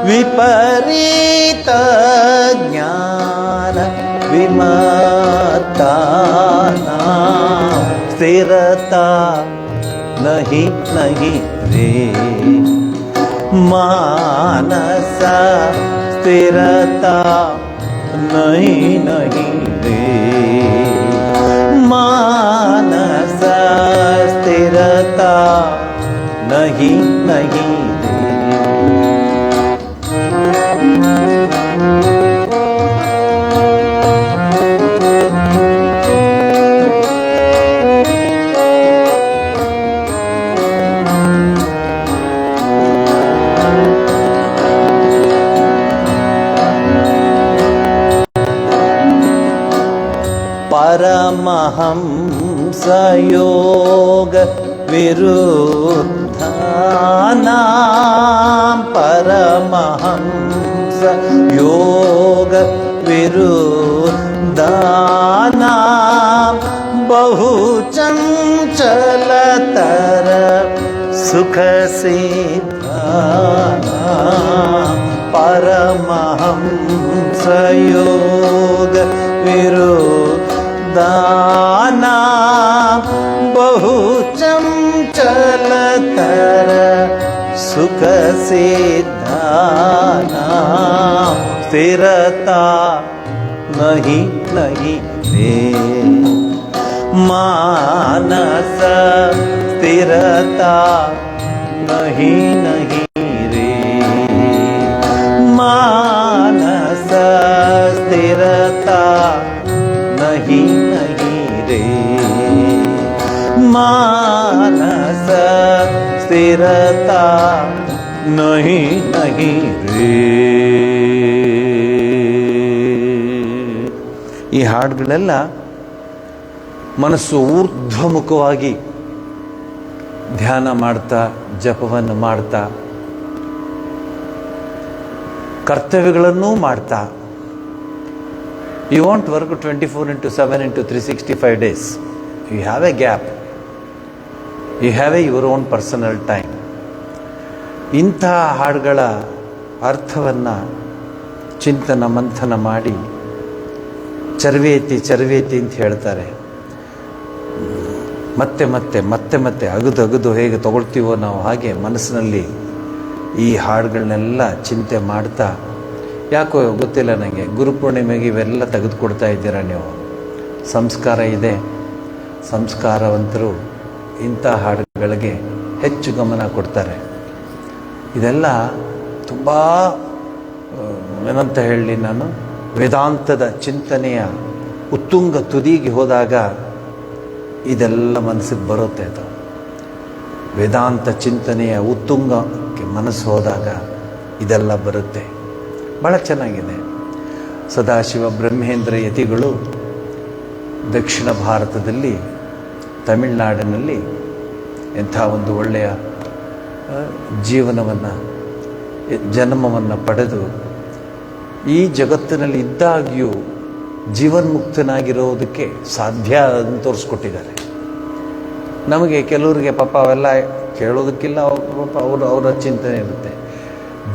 A: विपरीत ज्ञान विमत्तानां स्थिरता नहीं नहीं रे मानस स्थिरता नहीं नहीं रे मानस स्थिरता नहीं नहीं परमहंस योग विरुद्धानां परमहंस योग विरुद्धानां बहुचंचलतर सुख सिद्धानां परमहंस योग विरुद्धानां बहुचंचलतर सुख सिद्धानां स्थिरता नहीं नहीं रे मानस स्थिरता नहीं नहीं रे मानस स्थिरता नहीं नहीं रे मानस स्थिरता नहीं नहीं रे ಈ ಹಾಡುಗಳೆಲ್ಲ ಮನಸ್ಸು ಊರ್ಧ್ವಮುಖವಾಗಿ ಧ್ಯಾನ ಮಾಡ್ತಾ ಜಪವನ್ನು ಮಾಡ್ತಾ ಕರ್ತವ್ಯಗಳನ್ನೂ ಮಾಡ್ತಾ you want work 24/7/365 days. You have a gap. You have your own personal time. ಇಂಥ ಹಾಡುಗಳ ಅರ್ಥವನ್ನು ಚಿಂತನ ಮಂಥನ ಮಾಡಿ ಚರ್ವೇತಿ ಚರ್ವೇತಿ ಅಂತ ಹೇಳ್ತಾರೆ. ಮತ್ತೆ ಮತ್ತೆ ಮತ್ತೆ ಮತ್ತೆ ಅಗದು ಅಗದು ಹೇಗೆ ತಗೊಳ್ತೀವೋ ನಾವು ಹಾಗೆ ಮನಸ್ಸಿನಲ್ಲಿ ಈ ಹಾಡುಗಳನ್ನೆಲ್ಲ ಚಿಂತೆ ಮಾಡ್ತಾ, ಯಾಕೋ ಗೊತ್ತಿಲ್ಲ ನನಗೆ, ಗುರುಪೂರ್ಣಿಮೆಗೆ ಇವೆಲ್ಲ ತೆಗೆದುಕೊಡ್ತಾ ಇದ್ದೀರಾ ನೀವು. ಸಂಸ್ಕಾರ ಇದೆ, ಸಂಸ್ಕಾರವಂತರು ಇಂಥ ಹಾಡುಗಳಿಗೆ ಹೆಚ್ಚು ಗಮನ ಕೊಡ್ತಾರೆ. ಇದೆಲ್ಲ ತುಂಬ ಏನಂತ ಹೇಳಲಿ ನಾನು, ವೇದಾಂತದ ಚಿಂತನೆಯ ಉತ್ತುಂಗ ತುದಿಗೆ ಹೋದಾಗ ಇದೆಲ್ಲ ಮನಸ್ಸಿಗೆ ಬರುತ್ತೆ. ಅದು ವೇದಾಂತ ಚಿಂತನೆಯ ಉತ್ತುಂಗಕ್ಕೆ ಮನಸ್ಸು ಹೋದಾಗ ಇದೆಲ್ಲ ಬರುತ್ತೆ. ಭಾಳ ಚೆನ್ನಾಗಿದೆ. ಸದಾಶಿವ ಬ್ರಹ್ಮೇಂದ್ರ ಯತಿಗಳು ದಕ್ಷಿಣ ಭಾರತದಲ್ಲಿ ತಮಿಳುನಾಡಿನಲ್ಲಿ ಎಂಥ ಒಂದು ಒಳ್ಳೆಯ ಜೀವನವನ್ನು ಜನ್ಮವನ್ನು ಪಡೆದು ಈ ಜಗತ್ತಿನಲ್ಲಿ ಇದ್ದಾಗಿಯೂ ಜೀವನ್ಮುಕ್ತನಾಗಿರೋದಕ್ಕೆ ಸಾಧ್ಯ ಅಂತ ತೋರಿಸ್ಕೊಟ್ಟಿದ್ದಾರೆ. ನಮಗೆ ಕೆಲವರಿಗೆ ಪಾಪ ಅವೆಲ್ಲ ಕೇಳೋದಕ್ಕಿಲ್ಲ, ಪಾಪ ಅವರ ಚಿಂತನೆ ಇರುತ್ತೆ.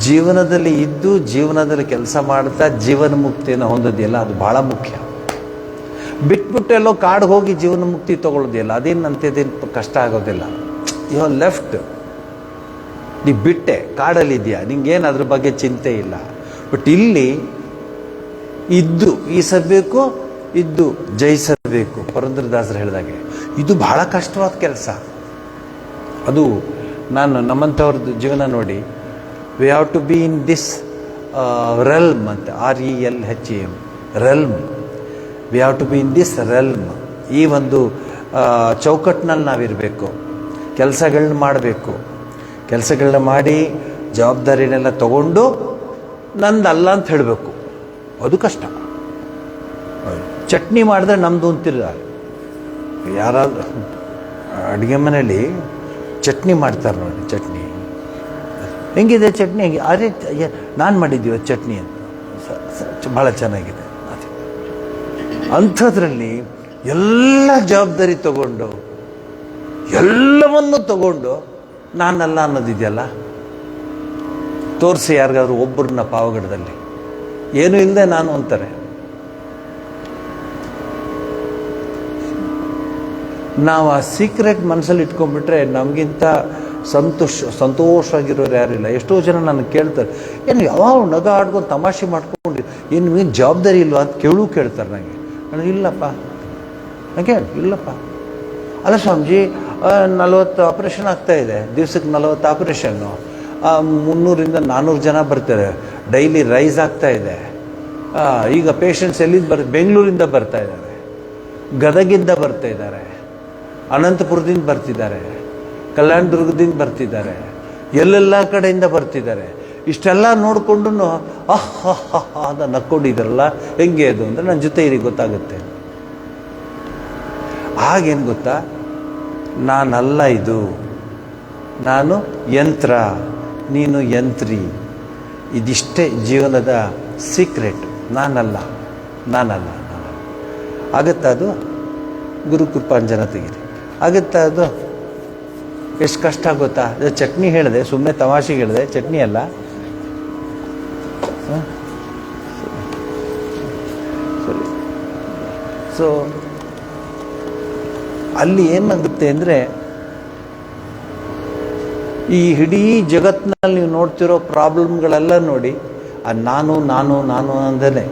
A: ಜೀವನದಲ್ಲಿ ಇದ್ದು ಜೀವನದಲ್ಲಿ ಕೆಲಸ ಮಾಡ್ತಾ ಜೀವನ ಮುಕ್ತಿಯನ್ನು ಹೊಂದೋದಿಲ್ಲ, ಅದು ಭಾಳ ಮುಖ್ಯ. ಬಿಟ್ಬಿಟ್ಟು ಎಲ್ಲೋ ಕಾಡು ಹೋಗಿ ಜೀವನ ಮುಕ್ತಿ ತೊಗೊಳ್ಳೋದಿಲ್ಲ, ಅದೇನಂತೇದೇನು ಕಷ್ಟ ಆಗೋದಿಲ್ಲ. ಯು ಹ್ಯಾವ್ ಲೆಫ್ಟ್, ನೀ ಬಿಟ್ಟೆ, ಕಾಡಲ್ಲಿದೆಯಾ, ನಿಂಗೇನು ಅದ್ರ ಬಗ್ಗೆ ಚಿಂತೆ ಇಲ್ಲ. ಬಟ್ ಇಲ್ಲಿ ಇದ್ದು ಈಸಬೇಕು, ಇದ್ದು ಜಯಿಸಬೇಕು. ಪುರಂದರದಾಸರು ಹೇಳಿದಾಗೆ ಇದು ಬಹಳ ಕಷ್ಟವಾದ ಕೆಲಸ. ಅದು ನಾನು ನಮ್ಮಂಥವ್ರದ್ದು ಜೀವನ ನೋಡಿ, we have to be in this realm ಅಂತ, RELHM realm. We have to be in this realm. ಈ ಒಂದು ಚೌಕಟ್ಟಿನಲ್ಲಿ ನಾವಿರಬೇಕು, ಕೆಲಸಗಳನ್ನ ಮಾಡಬೇಕು. ಕೆಲಸಗಳನ್ನ ಮಾಡಿ ಜವಾಬ್ದಾರಿನೆಲ್ಲ ತಗೊಂಡು ನಂದಲ್ಲ ಅಂತ ಹೇಳಬೇಕು. ಅದು ಕಷ್ಟ. ಚಟ್ನಿ ಮಾಡಿದ್ರೆ ನಮ್ಮದು ಅಂತಿರ. ಯಾರಾದರೂ ಅಡುಗೆ ಮನೆಯಲ್ಲಿ ಚಟ್ನಿ ಮಾಡ್ತಾರೆ ನೋಡಿ, ಚಟ್ನಿ ಹೆಂಗಿದೆ ಚಟ್ನಿ, ಹೆಂಗೆ, ಅರೆ ನಾನು ಮಾಡಿದ್ದೀವಿ ಚಟ್ನಿ ಅಂತ ಭಾಳ ಚೆನ್ನಾಗಿದೆ. ಅದೇ ಅಂಥದ್ರಲ್ಲಿ ಎಲ್ಲ ಜವಾಬ್ದಾರಿ ತಗೊಂಡು ಎಲ್ಲವನ್ನು ತಗೊಂಡು ನಾನಲ್ಲ ಅನ್ನೋದಿದೆಯಲ್ಲ, ತೋರಿಸಿ ಯಾರಿಗಾದ್ರು ಒಬ್ಬರನ್ನ ಪಾವಗಡದಲ್ಲಿ. ಏನೂ ಇಲ್ಲದೆ ನಾನು ಅಂತಾರೆ. ನಾವು ಆ ಸೀಕ್ರೆಟ್ ಮನಸ್ಸಲ್ಲಿ ಇಟ್ಕೊಂಡ್ಬಿಟ್ರೆ ನಮಗಿಂತ ಸಂತೋಷವಾಗಿರೋರು ಯಾರಿಲ್ಲ. ಎಷ್ಟೋ ಜನ ನನಗೆ ಕೇಳ್ತಾರೆ, ಏನು ಯಾವಾಗ ನಗ ಆಡ್ಕೊಂಡು ತಮಾಷೆ ಮಾಡ್ಕೊಂಡು ಏನು ಜವಾಬ್ದಾರಿ ಇಲ್ವಾ ಅಂತ ಕೇಳ್ತಾರೆ ನನಗೆ. ನನಗೆ ಇಲ್ಲಪ್ಪ, ನನಗೆ ಇಲ್ಲಪ್ಪ. ಅಲ್ಲ ಸ್ವಾಮೀಜಿ, 40 ಆಪ್ರೇಷನ್ ಆಗ್ತಾಯಿದೆ, ದಿವ್ಸಕ್ಕೆ 40 ಆಪ್ರೇಷನ್ನು, 300ರಿಂದ 400 ಜನ ಬರ್ತಾರೆ, ಡೈಲಿ ರೈಸ್ ಆಗ್ತಾ ಇದೆ. ಈಗ ಪೇಷಂಟ್ಸ್ ಎಲ್ಲಿಂದ ಬೆಂಗಳೂರಿಂದ ಬರ್ತಾ ಇದ್ದಾರೆ, ಗದಗಿಂದ ಬರ್ತಾ ಇದ್ದಾರೆ, ಅನಂತಪುರದಿಂದ ಬರ್ತಿದ್ದಾರೆ, ಕಲ್ಯಾಣದುರ್ಗದಿಂದ ಬರ್ತಿದ್ದಾರೆ, ಎಲ್ಲೆಲ್ಲ ಕಡೆಯಿಂದ ಬರ್ತಿದ್ದಾರೆ. ಇಷ್ಟೆಲ್ಲ ನೋಡಿಕೊಂಡು ಅಂತ ನಕ್ಕೊಂಡಿದ್ದಾರಲ್ಲ, ಹೆಂಗೆ ಅದು ಅಂದರೆ ನನ್ನ ಜೊತೆ ಇರಿ ಗೊತ್ತಾಗುತ್ತೆ. ಆಗೇನು ಗೊತ್ತಾ, ನಾನಲ್ಲ ಇದು, ನಾನು ಯಂತ್ರ, ನೀನು ಯಂತ್ರಿ. ಇದಿಷ್ಟೇ ಜೀವನದ ಸೀಕ್ರೆಟ್. ನಾನಲ್ಲ. ಆಗುತ್ತಾ ಅದು? ಗುರು ಕೃಪಾಂಜನ ತೆಗೀರಿ. ಆಗುತ್ತಾ ಅದು? ಎಷ್ಟು ಕಷ್ಟ ಗೊತ್ತಾ? ಚಟ್ನಿ ಹೇಳಿದೆ, ಸುಮ್ಮನೆ ತಮಾಷೆಗೆ ಹೇಳಿದೆ, ಚಟ್ನಿ ಅಲ್ಲ. ಸರಿ. ಸೊ ಅಲ್ಲಿ ಏನಾಗುತ್ತೆ ಅಂದರೆ, ಈ ಇಡೀ ಜಗತ್ತಿನಲ್ಲಿ ನೀವು ನೋಡ್ತಿರೋ ಪ್ರಾಬ್ಲಮ್ಗಳೆಲ್ಲ ನೋಡಿ, ಆ ನಾನು ಅಂದಲೇ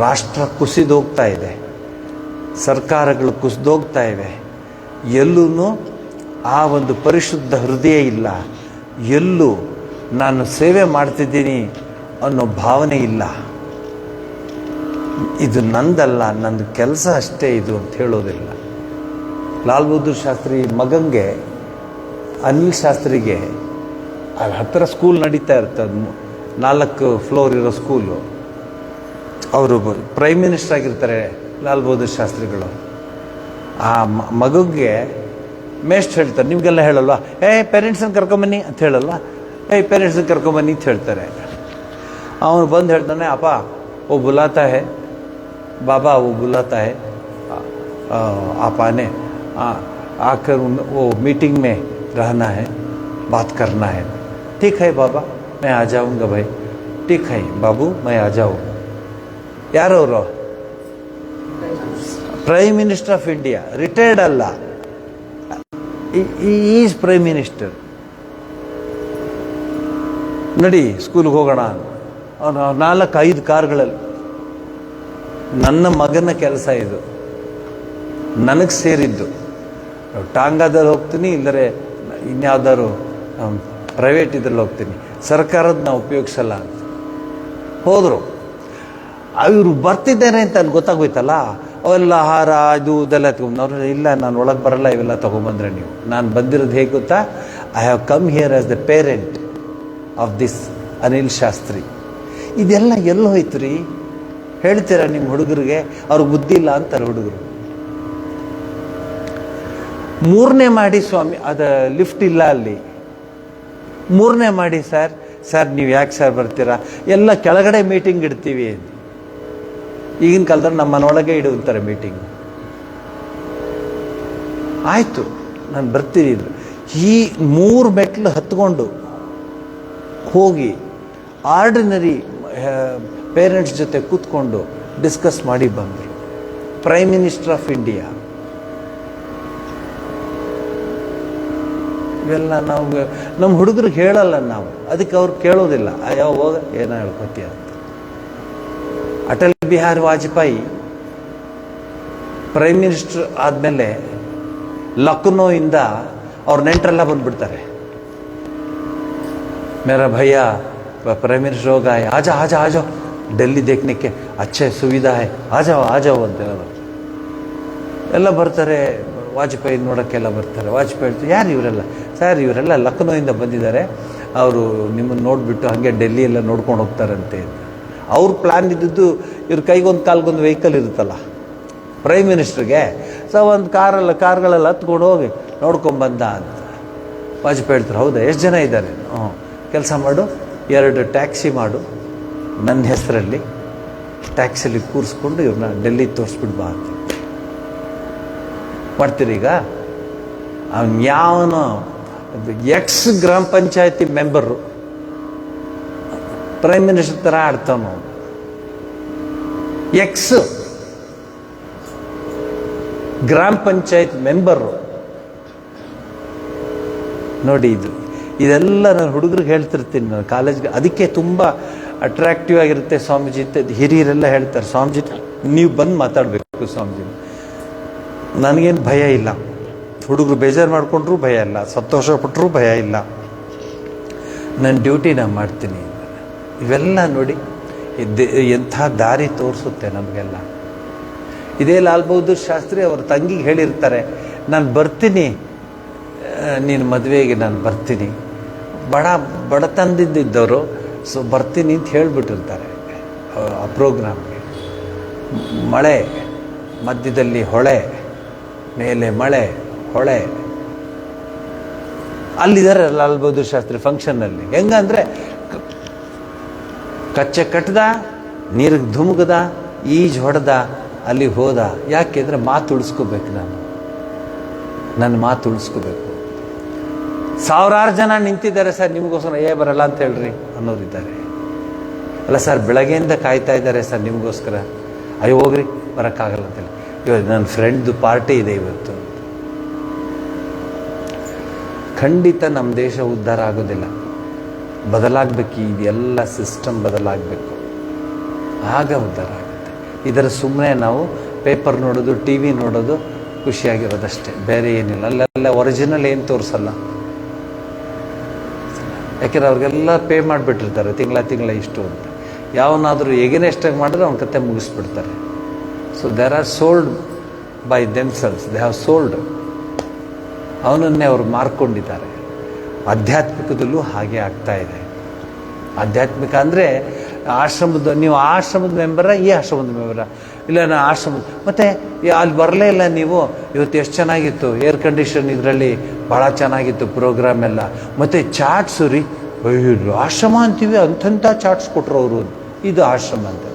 A: ರಾಷ್ಟ್ರ ಕುಸಿದೋಗ್ತಾ ಇದೆ, ಸರ್ಕಾರಗಳು ಕುಸಿದೋಗ್ತಾ ಇವೆ. ಎಲ್ಲೂ ಆ ಒಂದು ಪರಿಶುದ್ಧ ಹೃದಯ ಇಲ್ಲ, ಎಲ್ಲೂ ನಾನು ಸೇವೆ ಮಾಡ್ತಿದ್ದೀನಿ ಅನ್ನೋ ಭಾವನೆ ಇಲ್ಲ. ಇದು ನಂದಲ್ಲ, ನಂದು ಕೆಲಸ ಅಷ್ಟೇ ಇದು ಅಂತ ಹೇಳೋದಿಲ್ಲ. ಲಾಲ್ ಬಹದ್ದೂರ್ ಶಾಸ್ತ್ರಿ ಮಗಂಗೆ, ಅನಿಲ್ ಶಾಸ್ತ್ರಿಗೆ ಅಲ್ಲಿ ಹತ್ತಿರ ಸ್ಕೂಲ್ ನಡೀತಾ ಇರ್ತದೆ, 4 ಫ್ಲೋರ್ ಇರೋ ಸ್ಕೂಲು. ಅವರು ಪ್ರೈಮ್ ಮಿನಿಸ್ಟರ್ ಆಗಿರ್ತಾರೆ ಲಾಲ್ ಬಹದ್ದೂರ್ ಶಾಸ್ತ್ರಿಗಳು. ಆ ಮಗುಗೆ ಮೇಷ್ಟ್ರು ಹೇಳ್ತಾರೆ, ನಿಮಗೆಲ್ಲ ಹೇಳಲ್ವಾ, ಪೇರೆಂಟ್ಸನ್ನು ಕರ್ಕೊಂಬನ್ನಿ ಅಂತ ಹೇಳಲ್ವ, ಪೇರೆಂಟ್ಸನ್ನ ಕರ್ಕೊಂಬನ್ನಿ ಅಂತ ಹೇಳ್ತಾರೆ. ಅವನು ಬಂದು ಹೇಳ್ತಾನೆ, ಅಪ್ಪ वो बुलाता है, बाबा वो बुलाता है, आप आने आकर वो मीटिंग में रहना है, बात करना है. ठीक है बाबा, मैं आ जाऊँगा भाई. ठीक है बाबू, मैं आ जाऊँ. ಯಾರವರು? Prime minister of India, retired ಅಲ್ಲ, ಈಸ್ ಪ್ರೈಮ್ ಮಿನಿಸ್ಟರ್. ನಡಿ ಸ್ಕೂಲ್ಗೆ ಹೋಗೋಣ. ಅವನು 4-5 ಕಾರ್ಗಳಲ್ಲಿ. ನನ್ನ ಮಗನ ಕೆಲಸ ಇದು, ನನಗೆ ಸೇರಿದ್ದು. ಟಾಂಗಾದಲ್ಲಿ ಹೋಗ್ತೀನಿ, ಇಲ್ಲರೆ ಇನ್ಯಾವ್ದಾದ್ರು ಪ್ರೈವೇಟ್ ಇದ್ರಲ್ಲಿ ಹೋಗ್ತೀನಿ, ಸರ್ಕಾರದ ನಾವು ಉಪಯೋಗಿಸಲ್ಲ ಅಂತ ಹೋದರು. ಇವರು ಬರ್ತಿದ್ದೇನೆ ಅಂತ ಅಲ್ಲಿ ಗೊತ್ತಾಗೋಯ್ತಲ್ಲ, ಅವೆಲ್ಲ ಆಹಾರ ಇದು ಇದೆಲ್ಲ ತಗೊಂಡು ಅವ್ರು, ಇಲ್ಲ ನಾನು ಒಳಗೆ ಬರಲ್ಲ, ಇವೆಲ್ಲ ತೊಗೊಂಬಂದ್ರೆ ನೀವು. ನಾನು ಬಂದಿರೋದು ಹೇಗೆ ಗೊತ್ತಾ, I have come here as the parent of this Anil Shastri. ಇದೆಲ್ಲ ಎಲ್ಲಿ ಹೋಯ್ತು ರೀ ಹೇಳ್ತೀರಾ ನಿಮ್ಮ ಹುಡುಗರಿಗೆ? ಅವ್ರಿಗೆ ಬುದ್ಧಿ ಇಲ್ಲ ಅಂತಾರೆ ಹುಡುಗರು. 3ನೇ ಮಾಡಿ ಸ್ವಾಮಿ, ಅದು ಲಿಫ್ಟ್ ಇಲ್ಲ ಅಲ್ಲಿ. 3ನೇ ಮಾಡಿ ಸರ್. ಸರ್ ನೀವು ಯಾಕೆ ಸರ್ ಬರ್ತೀರಾ? ಎಲ್ಲ ಕೆಳಗಡೆ ಮೀಟಿಂಗ್ ಇಡ್ತೀವಿ. ಈಗಿನ ಕಾಲದಲ್ಲಿ ನಮ್ಮ ಮನೊಳಗೆ ಇಡುವಂತಾರೆ ಮೀಟಿಂಗ್. ಆಯಿತು ನಾನು ಬರ್ತೀನಿ. ಈ 3 ಮೆಟ್ಲು ಹತ್ಕೊಂಡು ಹೋಗಿ ಆರ್ಡಿನರಿ ಪೇರೆಂಟ್ಸ್ ಜೊತೆ ಕೂತ್ಕೊಂಡು ಡಿಸ್ಕಸ್ ಮಾಡಿ ಬಂದರು. Prime minister of India. ಇವೆಲ್ಲ ನಾವು ನಮ್ಮ ಹುಡುಗರಿಗೆ ಹೇಳಲ್ಲ ನಾವು, ಅದಕ್ಕೆ ಅವ್ರು ಕೇಳೋದಿಲ್ಲ. ಯಾವ ಹೋಗ ಏನೋ ಹೇಳ್ಕೊತೀಯ ಅಂತ. ಅಟಲ್ ಬಿಹಾರಿ ವಾಜಪೇಯಿ ಪ್ರೈಮ್ ಮಿನಿಸ್ಟರ್ ಆದಮೇಲೆ ಲಕ್ನೋಯಿಂದ ಅವ್ರ ನೆಂಟರೆಲ್ಲ ಬಂದ್ಬಿಡ್ತಾರೆ. मेरा भैया प्राइम मिनिस्टर हो गए, आजा आजा आ जाओ दिल्ली देखने के, अच्छे सुविधा है, आ जाओ ಅಂತ ಎಲ್ಲ ಬರ್ತಾರೆ. ವಾಜಪೇಯಿ ನೋಡೋಕ್ಕೆಲ್ಲ ಬರ್ತಾರೆ. ವಾಜಪೇಯಿ ಯಾರು ಇವರೆಲ್ಲ? ಸರ್ ಇವರೆಲ್ಲ ಲಕ್ನೋಯಿಂದ ಬಂದಿದ್ದಾರೆ, ಅವರು ನಿಮ್ಮನ್ನು ನೋಡಿಬಿಟ್ಟು ಹಾಗೆ ಡೆಲ್ಲಿ ಎಲ್ಲ ನೋಡ್ಕೊಂಡು ಹೋಗ್ತಾರಂತೆ. ಅವ್ರ ಪ್ಲ್ಯಾನ್ ಇದ್ದದ್ದು ಇವ್ರ ಕೈಗೊಂದು ಕಾಲ್ಗೊಂದು ವೆಹಿಕಲ್ ಇರುತ್ತಲ್ಲ ಪ್ರೈಮ್ ಮಿನಿಸ್ಟ್ರಿಗೆ. ಸೊ ಒಂದು ಕಾರ್ಗಳೆಲ್ಲ ಹತ್ಕೊಂಡು ಹೋಗಿ ನೋಡ್ಕೊಂಬಂದ ಅಂತ. ವಾಜಪೇಯಿ ಹೇಳ್ತಾರೆ, ಹೌದಾ ಎಷ್ಟು ಜನ ಇದ್ದಾರೆ? ಕೆಲಸ ಮಾಡು, 2 ಟ್ಯಾಕ್ಸಿ ಮಾಡು ನನ್ನ ಹೆಸರಲ್ಲಿ, ಟ್ಯಾಕ್ಸಿಲಿ ಕೂರಿಸ್ಕೊಂಡು ಇವ್ರನ್ನ ಡೆಲ್ಲಿ ತೋರಿಸ್ಬಿಟ್ಟು ಬಾ ಅಂತ ಮಾಡ್ತೀರಿ. ಈಗ ಅವನು ಯಾವನು ಎಕ್ಸ್ ಗ್ರಾಮ ಪಂಚಾಯತಿ ಮೆಂಬರು ಪ್ರೈಮ್ ಮಿನಿಸ್ಟರ್ ಥರ ಆಡ್ತಾವನು. ಎಕ್ಸ್ ಗ್ರಾಮ ಪಂಚಾಯತ್ ಮೆಂಬರು ನೋಡಿ. ಇದೆಲ್ಲ ನಾನು ಹುಡುಗರಿಗೆ ಹೇಳ್ತಿರ್ತೀನಿ ನಾನು ಕಾಲೇಜ್ಗೆ. ಅದಕ್ಕೆ ತುಂಬ ಅಟ್ರಾಕ್ಟಿವ್ ಆಗಿರುತ್ತೆ ಸ್ವಾಮೀಜಿ ಅಂತ ಹಿರಿಯರೆಲ್ಲ ಹೇಳ್ತಾರೆ. ಸ್ವಾಮೀಜಿ ನೀವು ಬಂದು ಮಾತಾಡಬೇಕು ಸ್ವಾಮೀಜಿ. ನನಗೇನು ಭಯ ಇಲ್ಲ, ಹುಡುಗರು ಬೇಜಾರು ಮಾಡಿಕೊಂಡ್ರೂ ಭಯ ಇಲ್ಲ, ಸಂತೋಷಪಟ್ಟರೂ ಭಯ ಇಲ್ಲ. ನನ್ನ ಡ್ಯೂಟಿ ನಾನು ಮಾಡ್ತೀನಿ. ಇವೆಲ್ಲ ನೋಡಿ ಎಂಥ ದಾರಿ ತೋರಿಸುತ್ತೆ ನಮಗೆಲ್ಲ. ಇದೇ ಲಾಲ್ ಬಹದ್ದೂರ್ ಶಾಸ್ತ್ರಿ ಅವ್ರ ತಂಗಿಗೆ ಹೇಳಿರ್ತಾರೆ, ನಾನು ಬರ್ತೀನಿ ನೀನು ಮದುವೆಗೆ, ನಾನು ಬರ್ತೀನಿ. ಬಡತನದಿಂದಿದ್ದವರು ಸೊ ಬರ್ತೀನಿ ಅಂತ ಹೇಳಿಬಿಟ್ಟಿರ್ತಾರೆ ಆ ಪ್ರೋಗ್ರಾಮ್ಗೆ. ಮಳೆ ಮಧ್ಯದಲ್ಲಿ ಹೊಳೆ, ಮೇಲೆ ಮಳೆ ಹೊಳೆ, ಅಲ್ಲಿದ್ದಾರೆ ಲಾಲ್ ಬಹದ್ದೂರ್ ಶಾಸ್ತ್ರಿ ಫಂಕ್ಷನ್ನಲ್ಲಿ. ಹೆಂಗಂದರೆ ಕಚ್ಚೆ ಕಟ್ಟದ, ನೀರಿಗೆ ಧುಮುಕದ, ಈಜು ಹೊಡೆದ, ಅಲ್ಲಿ ಹೋದ. ಯಾಕೆಂದರೆ ಮಾತು ಉಳಿಸ್ಕೋಬೇಕು, ನನ್ನ ಮಾತು ಉಳಿಸ್ಕೋಬೇಕು. 1000 ಜನ ನಿಂತಿದ್ದಾರೆ ಸರ್ ನಿಮಗೋಸ್ಕರ, ಬರಲ್ಲ ಅಂತ ಹೇಳ್ರಿ ಅನ್ನೋರಿದ್ದಾರೆ. ಅಲ್ಲ ಸರ್ ಬೆಳಗ್ಗೆಯಿಂದ ಕಾಯ್ತಾ ಇದ್ದಾರೆ ಸರ್ ನಿಮಗೋಸ್ಕರ, ಅಯ್ಯೋ ಹೋಗ್ರಿ ಬರೋಕ್ಕಾಗಲ್ಲ ಅಂತೇಳಿ. ಇವತ್ತು ನನ್ನ ಫ್ರೆಂಡ್ದು ಪಾರ್ಟಿ ಇದೆ ಇವತ್ತು. ಖಂಡಿತ ನಮ್ಮ ದೇಶ ಉದ್ಧಾರ ಆಗೋದಿಲ್ಲ, ಬದಲಾಗಬೇಕು. ಇದೆಲ್ಲ ಸಿಸ್ಟಮ್ ಬದಲಾಗಬೇಕು, ಆಗ ಉದ್ಧಾರ ಆಗುತ್ತೆ. ಇದರ ಸುಮ್ಮನೆ ನಾವು ಪೇಪರ್ ನೋಡೋದು, ಟಿ ವಿ ನೋಡೋದು, ಖುಷಿಯಾಗಿರೋದಷ್ಟೇ, ಬೇರೆ ಏನಿಲ್ಲ. ಅಲ್ಲೆಲ್ಲ ಒರಿಜಿನಲ್ ಏನು ತೋರಿಸಲ್ಲ. ಯಾಕೆಂದ್ರೆ ಅವ್ರಿಗೆಲ್ಲ ಪೇ ಮಾಡಿಬಿಟ್ಟಿರ್ತಾರೆ ತಿಂಗಳ ಇಷ್ಟು ಅಂತ. ಯಾವನಾದರೂ ಎಗೇನೆಸ್ಟಾಗಿ ಮಾಡಿದ್ರೆ ಅವನ ಕತೆ ಮುಗಿಸ್ಬಿಡ್ತಾರೆ. So there are sold by themselves, they have sold. ಅವನನ್ನೇ ಅವರು ಮಾರ್ಕೊಂಡಿದ್ದಾರೆ. ಆಧ್ಯಾತ್ಮಿಕದಲ್ಲೂ ಹಾಗೆ ಆಗ್ತಾ ಇದೆ. ಆಧ್ಯಾತ್ಮಿಕ ಅಂದರೆ ಆಶ್ರಮದ, ನೀವು ಆಶ್ರಮದ ಮೆಂಬರ, ಈ ಆಶ್ರಮದ ಮೆಂಬರ, ಇಲ್ಲ ನಾನು ಆಶ್ರಮದ, ಮತ್ತು ಅಲ್ಲಿ ಬರಲೇ ಇಲ್ಲ ನೀವು. ಇವತ್ತು ಎಷ್ಟು ಚೆನ್ನಾಗಿತ್ತು, ಏರ್ ಕಂಡೀಷನ್ ಇದರಲ್ಲಿ ಭಾಳ ಚೆನ್ನಾಗಿತ್ತು ಪ್ರೋಗ್ರಾಮ್ ಎಲ್ಲ. ಮತ್ತು ಚಾಟ್ಸು ರೀ, ಆಶ್ರಮ ಅಂತೀವಿ, ಅಂಥ ಚಾಟ್ಸ್ ಕೊಟ್ಟರು ಅವರು. ಇದು ಆಶ್ರಮ ಅಂತ.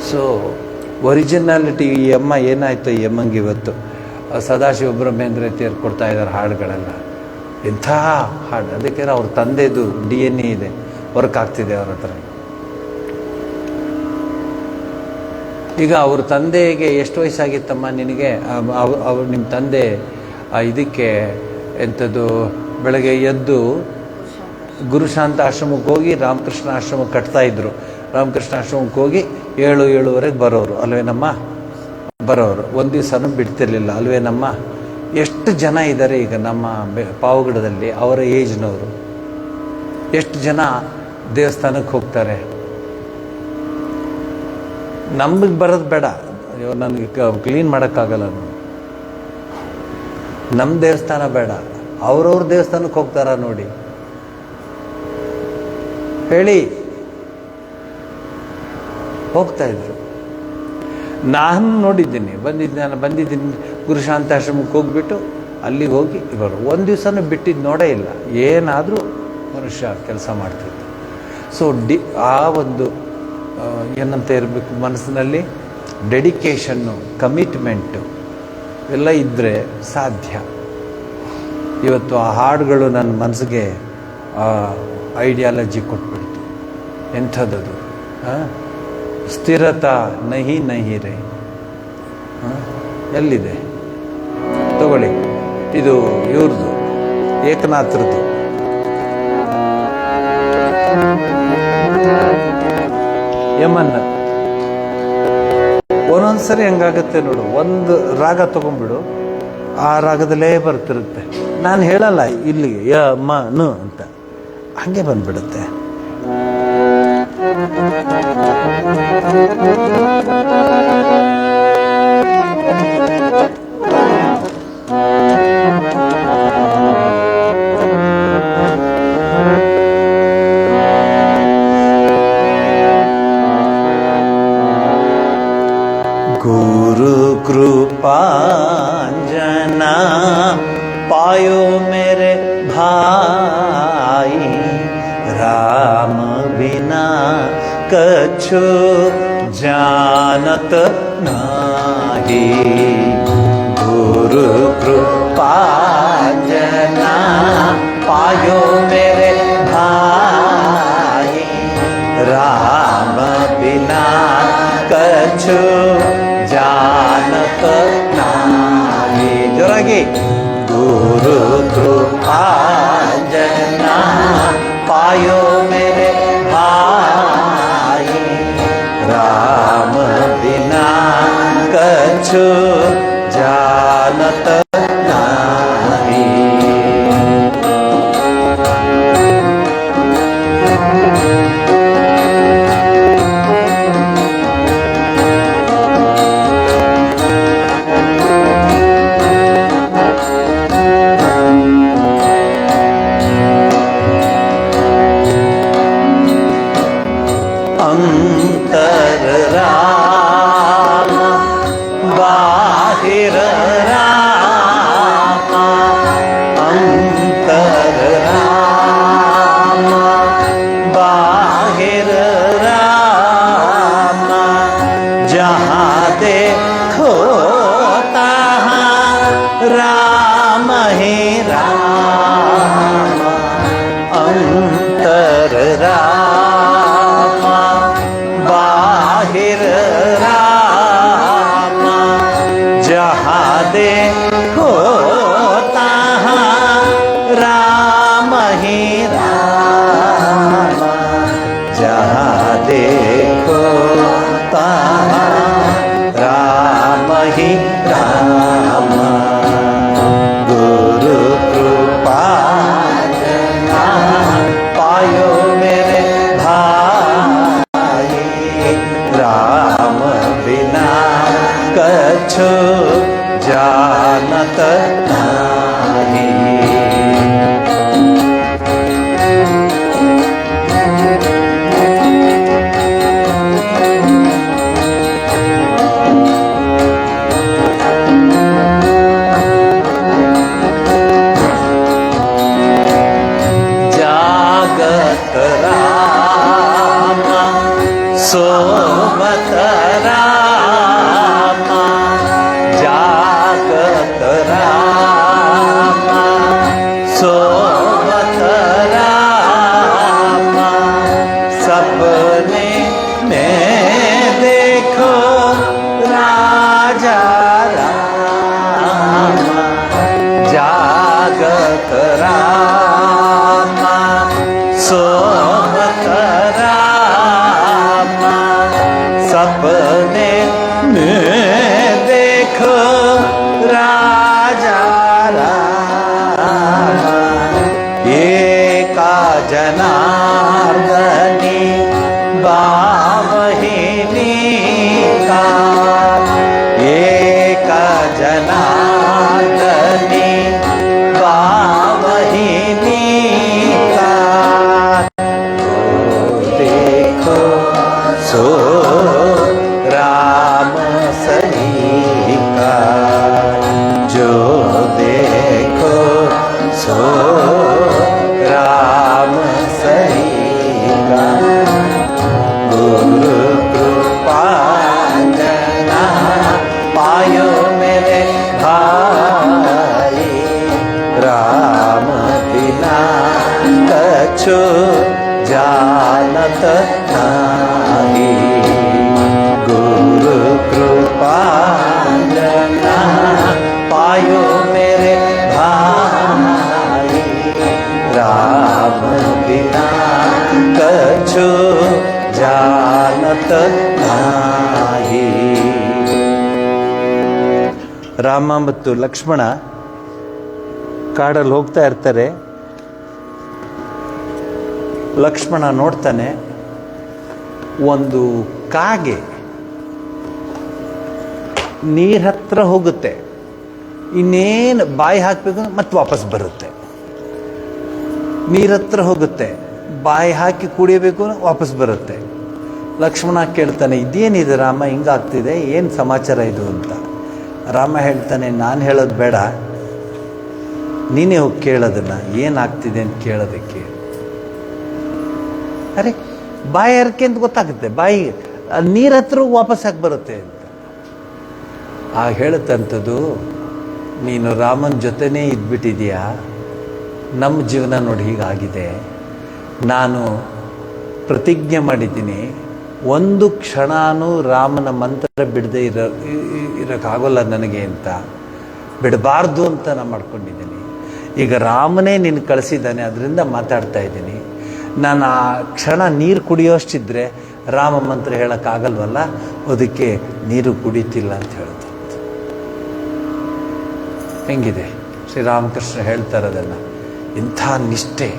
A: So originality. ಈ ಅಮ್ಮ ಏನಾಯಿತು, ಈ ಅಮ್ಮಂಗೆ ಇವತ್ತು ಸದಾಶಿವ ಬ್ರಹ್ಮೇಂದ್ರ ತೀರ್ ಕೊಡ್ತಾ ಇದ್ದಾರೆ ಹಾಡುಗಳೆಲ್ಲ. ಎಂಥ ಹಾಡು! ಅದಕ್ಕೆ ಅವ್ರ ತಂದೆದು DNA ಇದೆ, ವರ್ಕ್ ಆಗ್ತಿದೆ ಅವ್ರ ಹತ್ರ. ಈಗ ಅವ್ರ ತಂದೆಗೆ ಎಷ್ಟು ವಯಸ್ಸಾಗಿತ್ತಮ್ಮ ನಿನಗೆ? ಅವ್ರು ನಿಮ್ಮ ತಂದೆ ಇದಕ್ಕೆ ಎಂಥದ್ದು ಬೆಳಗ್ಗೆ ಎದ್ದು ಗುರುಶಾಂತ ಆಶ್ರಮಕ್ಕೆ ಹೋಗಿ ರಾಮಕೃಷ್ಣ ಆಶ್ರಮಕ್ಕೆ ಕಟ್ತಾಯಿದ್ರು. ರಾಮಕೃಷ್ಣ ಆಶ್ರಮಕ್ಕೆ ಹೋಗಿ 7-7:30 ಬರೋರು ಅಲ್ವೇನಮ್ಮ? ಬರೋರು. ಒಂದು ದಿವಸನೂ ಬಿಡ್ತಿರ್ಲಿಲ್ಲ ಅಲ್ವೇನಮ್ಮ? ಎಷ್ಟು ಜನ ಇದ್ದಾರೆ ಈಗ ನಮ್ಮ ಪಾವಗಡದಲ್ಲಿ ಅವರ ಏಜ್ನವರು? ಎಷ್ಟು ಜನ ದೇವಸ್ಥಾನಕ್ಕೆ ಹೋಗ್ತಾರೆ? ನಮಗೆ ಬರೋದು ಬೇಡ, ಅಯ್ಯೋ ನನಗೆ ಕ್ಲೀನ್ ಮಾಡೋಕ್ಕಾಗಲ್ಲ, ನಮ್ಮ ದೇವಸ್ಥಾನ ಬೇಡ, ಅವ್ರವ್ರ ದೇವಸ್ಥಾನಕ್ಕೆ ಹೋಗ್ತಾರ ನೋಡಿ, ಹೇಳಿ. ಹೋಗ್ತಾ ಇದ್ರು. ನಾನು ನೋಡಿದ್ದೀನಿ, ಬಂದಿದ್ದೀನಿ ಗುರುಶಾಂತಾಶ್ರಮಕ್ಕೆ ಹೋಗ್ಬಿಟ್ಟು ಅಲ್ಲಿಗೆ ಹೋಗಿ ಇವರು ಒಂದು ದಿವಸನೂ ಬಿಟ್ಟಿದ್ದು ನೋಡೇ ಇಲ್ಲ. ಏನಾದರೂ ಮನುಷ್ಯ ಕೆಲಸ ಮಾಡ್ತಿತ್ತು. ಸೊ ಆ ಒಂದು ಏನಂತ ಇರಬೇಕು ಮನಸ್ಸಿನಲ್ಲಿ, ಡೆಡಿಕೇಶನ್ನು, ಕಮಿಟ್ಮೆಂಟು ಎಲ್ಲ ಇದ್ದರೆ ಸಾಧ್ಯ. ಇವತ್ತು ಆ ಹಾಡುಗಳು ನನ್ನ ಮನಸ್ಸಿಗೆ ಐಡಿಯಾಲಜಿ ಕೊಟ್ಬಿಡ್ತು. ಎಂಥದ್ದು ಸ್ಥಿರತಾ ನಹಿ ನಹಿ ರೇ, ಎಲ್ಲಿದೆ ತಗೊಳ್ಳಿ. ಇದು ಇವ್ರದ್ದು ಏಕನಾಥರದ್ದು. ಯಮನ್ನ ಒಂದೊಂದ್ಸರಿ ಹಂಗಾಗತ್ತೆ ನೋಡು. ಒಂದು ರಾಗ ತಗೊಂಡ್ಬಿಡು, ಆ ರಾಗದಲ್ಲೇ ಬರ್ತಿರುತ್ತೆ. ನಾನು ಹೇಳಲ್ಲ ಇಲ್ಲಿಗೆ ಯ ಮ ನು ಅಂತ, ಹಂಗೆ ಬಂದ್ಬಿಡುತ್ತೆ. गुरु कृपांजना पायो मेरे भाई, राम बिना कछु जानत नाही। गुरु कृपांजना पायो मेरे भाई, राम बिना कछु जानत नाही। जोराಗಿ गुरु कृपांजना पायो मेरे भाई, राम बिना कछु जानत नाही। अंतर राम बाहिर राम, अंतर राम बाहिर राम, जहाँ देखो तहाँ राम ही राम। अंतर राम बाहिर राम, जहाँ देखो तहाँ राम ही राम, जहाँ देखो तहाँ राम ही राम। गुरु कृपांजना पायो मेरे भाई, राम बिना कछु जानत नाही। जागत राम सोवत राम, जागत राम जगत राम सोमत राम सपने में देखो राजा राम एका जनार्दनी बावहिनी का एका जनार्दनी बावहिनी का देखो सो राम सही का जो देखो सो राम सही का गुरु कृपा जना पायो मेरे भाई राम बिना कछु जानत नाही गुरु कृपा जना पायो मेरे भाई राम बिना कछु जानत नाही. ರಾಮ ಮತ್ತು ಲಕ್ಷ್ಮಣ ಕಾಡಲ್ಲಿ ಹೋಗ್ತಾ ಇರ್ತಾರೆ. ಲಕ್ಷ್ಮಣ ನೋಡ್ತಾನೆ, ಒಂದು ಕಾಗೆ ನೀರ್ ಹತ್ರ ಹೋಗುತ್ತೆ, ಇನ್ನೇನು ಬಾಯಿ ಹಾಕಬೇಕು ಮತ್ತೆ ವಾಪಸ್ ಬರುತ್ತೆ. ನೀರ ಹತ್ರ ಹೋಗುತ್ತೆ, ಬಾಯಿ ಹಾಕಿ ಕುಡಿಯಬೇಕು ವಾಪಸ್ ಬರುತ್ತೆ. ಲಕ್ಷ್ಮಣ ಕೇಳ್ತಾನೆ, ಇದೇನಿದೆ ರಾಮ, ಹಿಂಗಾಗ್ತಿದೆ, ಏನು ಸಮಾಚಾರ ಇದು ಅಂತ. ರಾಮ ಹೇಳ್ತಾನೆ, ನಾನು ಹೇಳೋದು ಬೇಡ, ನೀನೇ ಹೋಗಿ ಕೇಳೋದನ್ನ, ಏನಾಗ್ತಿದೆ ಅಂತ ಕೇಳೋದಕ್ಕೆ. ಅರೆ ಬಾಯಿ ಹರಕೆ ಅಂತ ಗೊತ್ತಾಗುತ್ತೆ, ಬಾಯಿ ನೀರ ಹತ್ರ ವಾಪಸ್ ಹಾಕಿ ಬರುತ್ತೆ ಅಂತ. ಆಗ ಹೇಳುತ್ತಂಥದ್ದು, ನೀನು ರಾಮನ ಜೊತೆನೇ ಇದ್ಬಿಟ್ಟಿದೀಯಾ, ನಮ್ಮ ಜೀವನ ನೋಡಿ ಹೀಗಾಗಿದೆ. ನಾನು ಪ್ರತಿಜ್ಞೆ ಮಾಡಿದ್ದೀನಿ, ಒಂದು ಕ್ಷಣನೂ ರಾಮನ ಮಂತ್ರ ಬಿಡದೆ ಇರೋಕ್ಕಾಗೋಲ್ಲ ನನಗೆ ಅಂತ, ಬಿಡಬಾರ್ದು ಅಂತ ನಾನು ಮಾಡ್ಕೊಂಡಿದ್ದೀನಿ. ಈಗ ರಾಮನೇ ನಿನ್ನ ಕಳಿಸಿದ್ದಾನೆ, ಅದರಿಂದ ಮಾತಾಡ್ತಾ ಇದ್ದೀನಿ. ನಾನು ಆ ಕ್ಷಣ ನೀರು ಕುಡಿಯೋಷ್ಟಿದ್ರೆ ರಾಮ ಮಂತ್ರ ಹೇಳೋಕ್ಕಾಗಲ್ವಲ್ಲ, ಅದಕ್ಕೆ ನೀರು ಕುಡಿತಿಲ್ಲ ಅಂತ ಹೇಳ್ತಾ. ಹೆಂಗಿದೆ ಶ್ರೀರಾಮಕೃಷ್ಣ ಹೇಳ್ತಾರದನ್ನು. ಎಂಥ ನಿಷ್ಠೆ,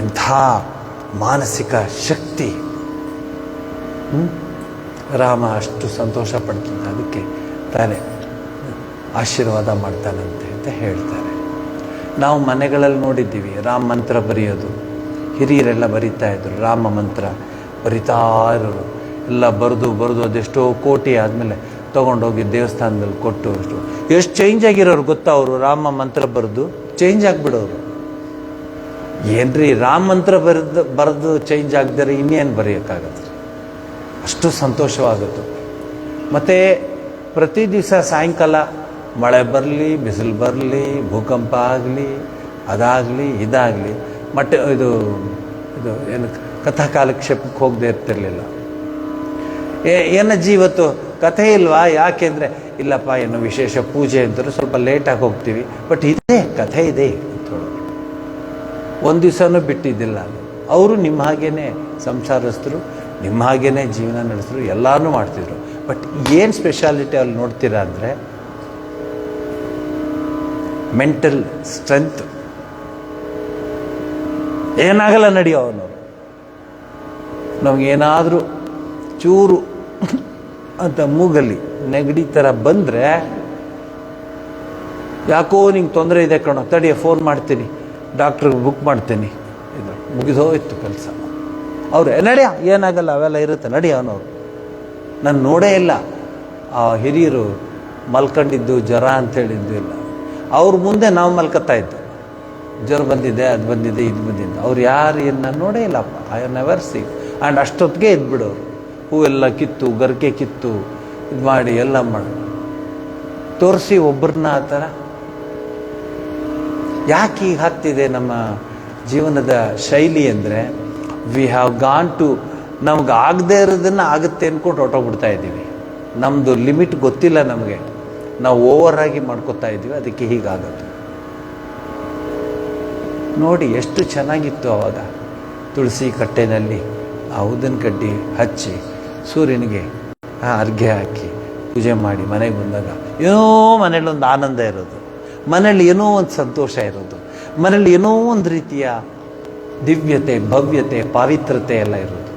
A: ಎಂಥ ಮಾನಸಿಕ ಶಕ್ತಿ. ರಾಮ ಅಷ್ಟು ಸಂತೋಷ ಪಡ್ತಿದ್ದ, ಅದಕ್ಕೆ ತಾನೇ ಆಶೀರ್ವಾದ ಮಾಡ್ತಾನಂತೆ ಅಂತ ಹೇಳ್ತಾರೆ. ನಾವು ಮನೆಗಳಲ್ಲಿ ನೋಡಿದ್ದೀವಿ ರಾಮ ಮಂತ್ರ ಬರೆಯೋದು, ಹಿರಿಯರೆಲ್ಲ ಬರಿತಾ ಇದ್ರು, ರಾಮ ಮಂತ್ರ ಬರಿತಾ ಇರೋರು ಎಲ್ಲ ಬರೆದು ಅದೆಷ್ಟೋ ಕೋಟಿ ಆದಮೇಲೆ ತೊಗೊಂಡೋಗಿ ದೇವಸ್ಥಾನದಲ್ಲಿ ಕೊಟ್ಟು ಎಷ್ಟು ಚೇಂಜ್ ಆಗಿರೋರು ಗೊತ್ತಾ ಅವರು. ರಾಮ ಮಂತ್ರ ಬರೆದು ಚೇಂಜ್ ಆಗಿಬಿಡೋರು. ಏನ್ರಿ ರಾಮ ಮಂತ್ರ ಬರೆದು ಚೇಂಜ್ ಆಗದರೆ ಇನ್ನೇನು ಬರೆಯೋಕ್ಕಾಗತ್ತೆ. ಅಷ್ಟು ಸಂತೋಷವಾಗುತ್ತೆ. ಮತ್ತು ಪ್ರತಿ ದಿವಸ ಸಾಯಂಕಾಲ ಮಳೆ ಬರಲಿ, ಬಿಸಿಲು ಬರಲಿ, ಭೂಕಂಪ ಆಗಲಿ, ಅದಾಗಲಿ ಇದಾಗಲಿ, ಇದು ಏನು ಕಥಾ ಕಾಲಕ್ಷೇಪಕ್ಕೆ ಹೋಗದೆ ಇರ್ತಿರ್ಲಿಲ್ಲ. ಏನಜ್ಜಿ ಇವತ್ತು ಕಥೆ ಇಲ್ವಾ? ಯಾಕೆಂದರೆ ಇಲ್ಲಪ್ಪ ಏನೋ ವಿಶೇಷ ಪೂಜೆ ಅಂತಾರೆ, ಸ್ವಲ್ಪ ಲೇಟಾಗಿ ಹೋಗ್ತೀವಿ, ಬಟ್ ಇದೆ ಕಥೆ ಇದೆ ಅಂತ ಹೇಳೋರು. ಒಂದು ದಿವಸನೂ ಬಿಟ್ಟಿದ್ದಿಲ್ಲ. ಅವರು ನಿಮ್ಮ ಹಾಗೇನೆ ಸಂಸಾರಸ್ಥರು, ನಿಮ್ಮ ಹಾಗೇನೆ ಜೀವನ ನಡೆಸಿದ್ರು, ಎಲ್ಲನೂ ಮಾಡ್ತಿದ್ರು. ಬಟ್ ಏನು ಸ್ಪೆಷಾಲಿಟಿ ಅಲ್ಲಿ ನೋಡ್ತೀರಾ ಅಂದರೆ ಮೆಂಟಲ್ ಸ್ಟ್ರೆಂತ್. ಏನಾಗಲ್ಲ ನಡೆಯೋ ಅವನು. ನಮಗೇನಾದರೂ ಚೂರು ಅಂತ ಮೂಗಲ್ಲಿ ನೆಗಡಿ ಥರ ಬಂದರೆ, ಯಾಕೋ ನಿಂಗೆ ತೊಂದರೆ ಇದೆ ಕಣೋ, ತಡಿಯ ಫೋನ್ ಮಾಡ್ತೀನಿ, ಡಾಕ್ಟ್ರಿಗೆ ಬುಕ್ ಮಾಡ್ತೀನಿ, ಇದು ಮುಗಿದೋಯ್ತು ಕೆಲಸ. ಅವ್ರು ನಡೆಯ ಏನಾಗಲ್ಲ, ಅವೆಲ್ಲ ಇರುತ್ತೆ, ನಡಿ ಅವನವ್ರು. ನಾನು ನೋಡೇ ಇಲ್ಲ ಆ ಹಿರಿಯರು ಮಲ್ಕೊಂಡಿದ್ದು ಜ್ವರ ಅಂತೇಳಿದ್ದು ಇಲ್ಲ. ಅವ್ರ ಮುಂದೆ ನಾವು ಮಲ್ಕೊತಾ ಇದ್ದು, ಜ್ವರ ಬಂದಿದೆ, ಅದು ಬಂದಿದೆ, ಇದು ಬಂದಿದೆ. ಅವ್ರು ಯಾರು ಏನು ನಾನು ನೋಡೇ ಇಲ್ಲಪ್ಪ, ಐ ನೆವರ್ ಸಿ. ಆ್ಯಂಡ್ ಅಷ್ಟೊತ್ತಿಗೆ ಇದ್ಬಿಡೋರು, ಹೂವೆಲ್ಲ ಕಿತ್ತು, ಗರಿಕೆ ಕಿತ್ತು, ಇದು ಮಾಡಿ ಎಲ್ಲ ಮಾಡಿ ತೋರಿಸಿ ಒಬ್ಬರನ್ನ ಆ ಥರ. ಯಾಕೆ ಈಗ ಆಗ್ತಿದೆ ನಮ್ಮ ಜೀವನದ ಶೈಲಿ ಅಂದರೆ, ವಿ ಹ್ಯಾವ್ ಗಾನ್ ಟು, ನಮ್ಗೆ ಆಗದೆ ಇರೋದನ್ನು ಆಗುತ್ತೆ ಅಂದ್ಕೊಂಡು ಹೊರಟೋಗ್ಬಿಡ್ತಾ ಇದ್ದೀವಿ. ನಮ್ಮದು ಲಿಮಿಟ್ ಗೊತ್ತಿಲ್ಲ ನಮಗೆ, ನಾವು ಓವರ್ ಆಗಿ ಮಾಡ್ಕೋತಾ ಇದ್ದೀವಿ, ಅದಕ್ಕೆ ಹೀಗಾಗುತ್ತೆ. ನೋಡಿ ಎಷ್ಟು ಚೆನ್ನಾಗಿತ್ತು ಆವಾಗ. ತುಳಸಿ ಕಟ್ಟೆನಲ್ಲಿ ಆ ಉದ್ದಿನ ಕಡ್ಡಿ ಹಚ್ಚಿ ಸೂರ್ಯನಿಗೆ ಅರ್ಘ್ಯ ಹಾಕಿ ಪೂಜೆ ಮಾಡಿ ಮನೆಗೆ ಬಂದಾಗ ಏನೋ ಮನೇಲಿ ಒಂದು ಆನಂದ ಇರೋದು, ಮನೇಲಿ ಏನೋ ಒಂದು ಸಂತೋಷ ಇರೋದು, ಮನೇಲಿ ಏನೋ ಒಂದು ರೀತಿಯ ದಿವ್ಯತೆ, ಭವ್ಯತೆ, ಪಾವಿತ್ರತೆ ಎಲ್ಲ ಇರೋದು.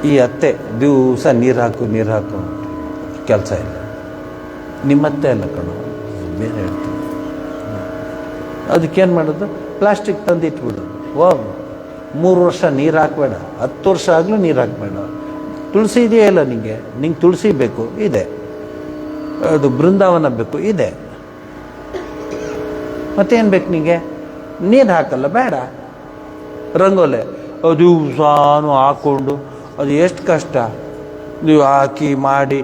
A: ಈ ಅತ್ತೆ ದಿವಸ ನೀರು ಹಾಕು ಕೆಲಸ ಇಲ್ಲ. ನಿಮ್ಮತ್ತೆ ಅಲ್ಲ ಕಣೋ, ಬೇರೆ ಹೇಳ್ತೀನಿ. ಅದಕ್ಕೇನು ಮಾಡೋದು, ಪ್ಲಾಸ್ಟಿಕ್ ತಂದು ಇಟ್ಬಿಡೋದು. ಹೋಗು 3 ವರ್ಷ ನೀರು ಹಾಕಬೇಡ, 10 ವರ್ಷ ಆಗಲೂ ನೀರು ಹಾಕಬೇಡ. ತುಳಸಿ ಇದೆಯೇ ಇಲ್ಲ ನಿಂಗೆ ತುಳಸಿ ಬೇಕು ಇದೆ, ಅದು ಬೃಂದಾವನ ಬೇಕು ಇದೆ, ಮತ್ತೇನು ಬೇಕು ನಿಂಗೆ? ನೀರು ಹಾಕಲ್ಲ ಬೇಡ. ರಂಗೋಲೆ ದಿವಸಾನು ಹಾಕ್ಕೊಂಡು ಅದು ಎಷ್ಟು ಕಷ್ಟ. ನೀವು ಹಾಕಿ ಮಾಡಿ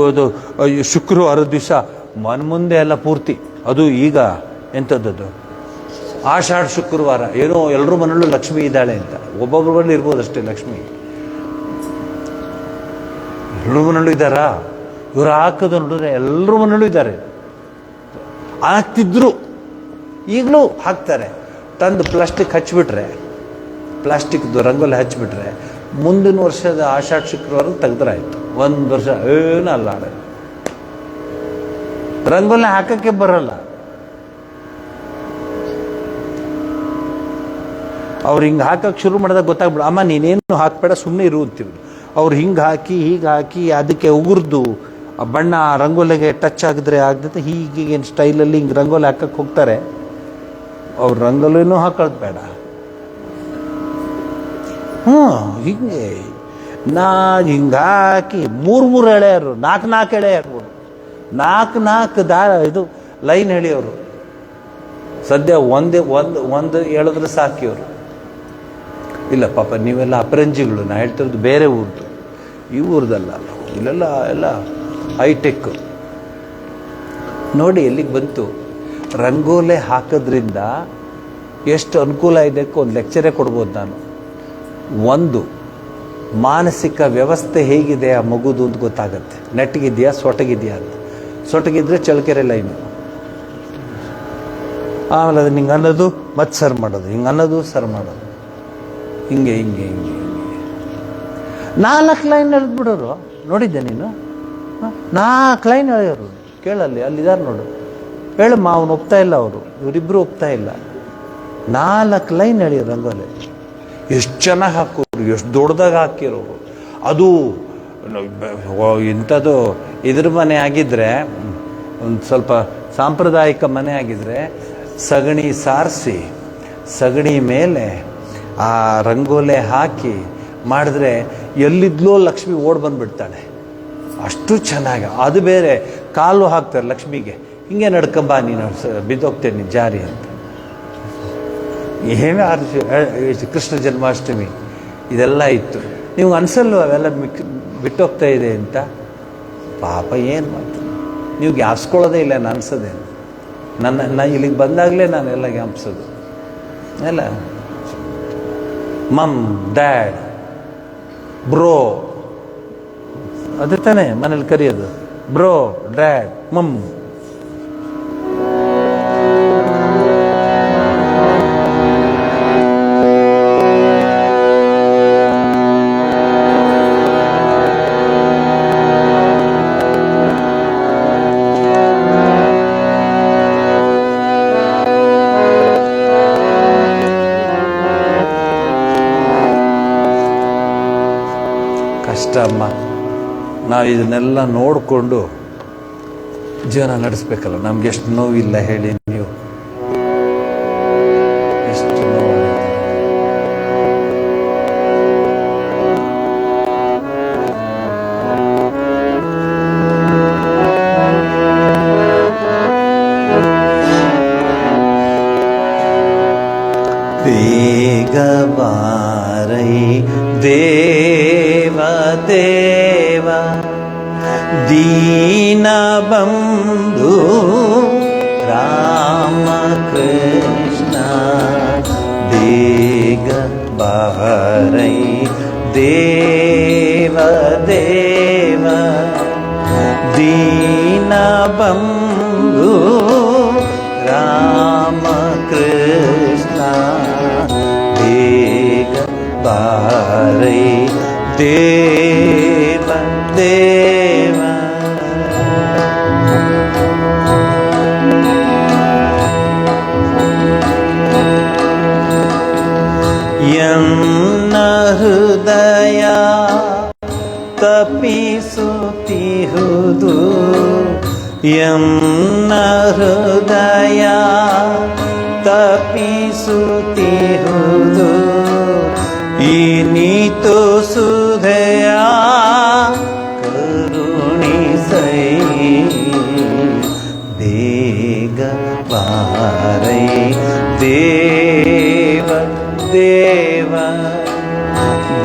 A: ಅದು ಶುಕ್ರವಾರದ ದಿವಸ ಮುಂದೆ ಎಲ್ಲ ಪೂರ್ತಿ. ಅದು ಈಗ ಎಂಥದ್ದು ಆಷಾಢ ಶುಕ್ರವಾರ, ಏನೋ ಎಲ್ಲರೂ ಮನೆಯಲ್ಲೂ ಲಕ್ಷ್ಮಿ ಇದ್ದಾಳೆ ಅಂತ. ಒಬ್ಬೊಬ್ರ ಮನೇಲಿ ಇರ್ಬೋದು ಅಷ್ಟೇ ಲಕ್ಷ್ಮಿ, ಎಲ್ಲರೂ ಮನೆಯಲ್ಲೂ ಇದ್ದಾರಾ? ಇವ್ರು ಹಾಕೋದು ನೋಡಿದ್ರೆ ಎಲ್ಲರೂ ಮನೆಯಲ್ಲೂ ಇದ್ದಾರೆ. ಹಾಕ್ತಿದ್ರು, ಈಗಲೂ ಹಾಕ್ತಾರೆ. ತಂದು ಪ್ಲಾಸ್ಟಿಕ್ ಹಚ್ಚಿಬಿಟ್ರೆ, ಪ್ಲಾಸ್ಟಿಕ್ದು ರಂಗೋಲಿ ಹಚ್ಚಿಬಿಟ್ರೆ ಮುಂದಿನ ವರ್ಷದ ಆಷಾಢ ಶುಕ್ರವಾರ ತೆಗೆದ್ರಾಯ್ತು. 1 ವರ್ಷ ಏನೂ ಅಲ್ಲ, ರಂಗೋಲಿ ಹಾಕಕ್ಕೆ ಬರಲ್ಲ. ಅವ್ರು ಹಿಂಗೆ ಹಾಕಕ್ಕೆ ಶುರು ಮಾಡಿದಾಗ ಗೊತ್ತಾಗ್ಬಿಡ, ಅಮ್ಮ ನೀನೇನು ಹಾಕ್ಬೇಡ ಸುಮ್ಮನೆ ಇರು ಅಂತೀವಿ. ಅವ್ರು ಹಿಂಗೆ ಹಾಕಿ ಹೀಗೆ ಹಾಕಿ ಅದಕ್ಕೆ ಉಗುರ್ದು ಬಣ್ಣ ರಂಗೋಲಿಗೆ ಟಚ್ ಆಗಿದ್ರೆ ಆಗದೆ ಹೀಗೇನು ಸ್ಟೈಲಲ್ಲಿ ಹಿಂಗೆ ರಂಗೋಲಿ ಹಾಕಕ್ಕೆ ಹೋಗ್ತಾರೆ. ಅವ್ರು ರಂಗೋಲಿನೂ ಹಾಕೋದು ಬೇಡ. ಹಿಂಗೆ ಹಿಂಗೆ ಹಾಕಿ 3 ಎಳೆಯರು, 4 ಎಳೆಯರು, 4 ಇದು ಲೈನ್ ಎಳೆಯೋರು. ಸದ್ಯ ಒಂದು ಹೇಳಿದ್ರೆ ಸಾಕಿ ಅವರು. ಇಲ್ಲ ಪಾಪ ನೀವೆಲ್ಲ ಅಪರಂಜಿಗಳು, ನಾ ಹೇಳ್ತಿರೋದು ಬೇರೆ ಊರ್ದು, ಈ ಊರ್ದಲ್ಲ. ಇಲ್ಲೆಲ್ಲ ಎಲ್ಲ ಹೈಟೆಕ್. ನೋಡಿ ಎಲ್ಲಿಗೆ ಬಂತು. ರಂಗೋಲೆ ಹಾಕೋದ್ರಿಂದ ಎಷ್ಟು ಅನುಕೂಲ ಇದಕ್ಕೆ ಒಂದು ಲೆಕ್ಚರೇ ಕೊಡ್ಬೋದು ನಾನು. ಒಂದು, ಮಾನಸಿಕ ವ್ಯವಸ್ಥೆ ಹೇಗಿದೆ ಆ ಮಗುದು ಅಂತ ಗೊತ್ತಾಗತ್ತೆ. ನೆಟ್ಟಿಗಿದೆಯಾ ಸೊಟಗಿದೆಯಾ ಅಂತ. ಸೊಟಗಿದ್ರೆ ಚಳಕೆರೆ ಲೈನು, ಆಮೇಲೆ ಅದು ಹಿಂಗೆ ಅನ್ನೋದು ಮತ್ತೆ ಸರ್ ಮಾಡೋದು, ಹಿಂಗೆ ಅನ್ನೋದು ಸರ್ ಮಾಡೋದು, ಹಿಂಗೆ 4 ಲೈನ್ ಎಳೆದ್ಬಿಡೋರು. ನೋಡಿದ್ದೆ ನೀನು? 4 ಲೈನ್ ಎಳೆಯೋರು. ಕೇಳಲ್ಲಿ ಅಲ್ಲಿದ್ದಾರೆ ನೋಡು, ಹೇಳಮ್ಮ. ಅವನು ಒಪ್ತಾ ಇಲ್ಲ, ಅವರು ಇವರಿಬ್ಬರು ಒಪ್ತಾ ಇಲ್ಲ. 4 ಲೈನ್ ಎಳೆಯೋರು ರಂಗೋಲಿ. ಎಷ್ಟು ಚೆನ್ನಾಗಿ ಹಾಕೋರು, ಎಷ್ಟು ದೊಡ್ಡದಾಗಿ ಹಾಕಿರೋರು. ಅದು ಇಂಥದ್ದು ಇದ್ರ ಮನೆ ಆಗಿದ್ರೆ, ಒಂದು ಸ್ವಲ್ಪ ಸಾಂಪ್ರದಾಯಿಕ ಮನೆ ಆಗಿದ್ರೆ ಸಗಣಿ ಸಾರಿಸಿ ಸಗಣಿ ಮೇಲೆ ಆ ರಂಗೋಲೆ ಹಾಕಿ ಮಾಡಿದ್ರೆ ಎಲ್ಲಿದ್ಲೋ ಲಕ್ಷ್ಮಿ ಓಡ್ ಬಂದುಬಿಡ್ತಾಳೆ. ಅಷ್ಟು ಚೆನ್ನಾಗಿ. ಅದು ಬೇರೆ ಕಾಲು ಹಾಕ್ತಾರೆ ಲಕ್ಷ್ಮಿಗೆ, ಹಿಂಗೆ ನಡ್ಕೊಂಬ ನೀನು ಬಿದ್ದೋಗ್ತೇನೆ ಜಾರಿ ಅಂತ. ಏನು ಕೃಷ್ಣ ಜನ್ಮಾಷ್ಟಮಿ ಇದೆಲ್ಲ ಇತ್ತು. ನೀವು ಅನ್ಸಲ್ವ ಅವೆಲ್ಲ ಬಿಟ್ಟೋಗ್ತಾ ಇದೆ ಅಂತ? ಪಾಪ ಏನು ಮಾಡ್ತೀನಿ, ನೀವು ಜ್ಞಾಪಿಸ್ಕೊಳ್ಳೋದೇ ಇಲ್ಲ, ನಾನು ಅನ್ಸೋದೇನು. ನಾನು ಇಲ್ಲಿಗೆ ಬಂದಾಗಲೇ ನಾನೆಲ್ಲ ಜ್ಞಾಪಿಸೋದು ಎಲ್ಲ. ಮಮ್, ಡ್ಯಾಡ್, ಬ್ರೋ, ಅದೇ ತಾನೇ ಮನೇಲಿ ಕರೆಯೋದು. ಬ್ರೋ, ಡ್ಯಾಡ್, ಮಮ್. ಕಷ್ಟ ಅಮ್ಮ. ನಾವು ಇದನ್ನೆಲ್ಲ ನೋಡಿಕೊಂಡು ಜೀವನ ನಡೆಸ್ಬೇಕಲ್ಲ. ನಮ್ಗೆ ಎಷ್ಟು ನೋವಿಲ್ಲ ಹೇಳಿ ನೀವು, ಎಷ್ಟು ನೋವು. ಬೇಗ ಬಾರೈ ದೇವ ದೇವ ದೀನ ಬಂಧು ರಾಮ ಕೃಷ್ಣ. ಬೇಗ ಬಾರೈ ದೇವ ದೇವ ದೀನ ಬಂಧು ದೇವ ದೇವ ಎನ್ನ ಹೃದಯ ತಪಿಸುತ್ತಿಹುದು ಎನ್ನ ಹೃದಯ ತಪಿಸುತ್ತಿಹುದು ಈ ನೀತು ಸುಧೆಯ ಕರುಣಿಸೈ ಬೇಗ ಬಾರೈ ದೇವ ದೇವ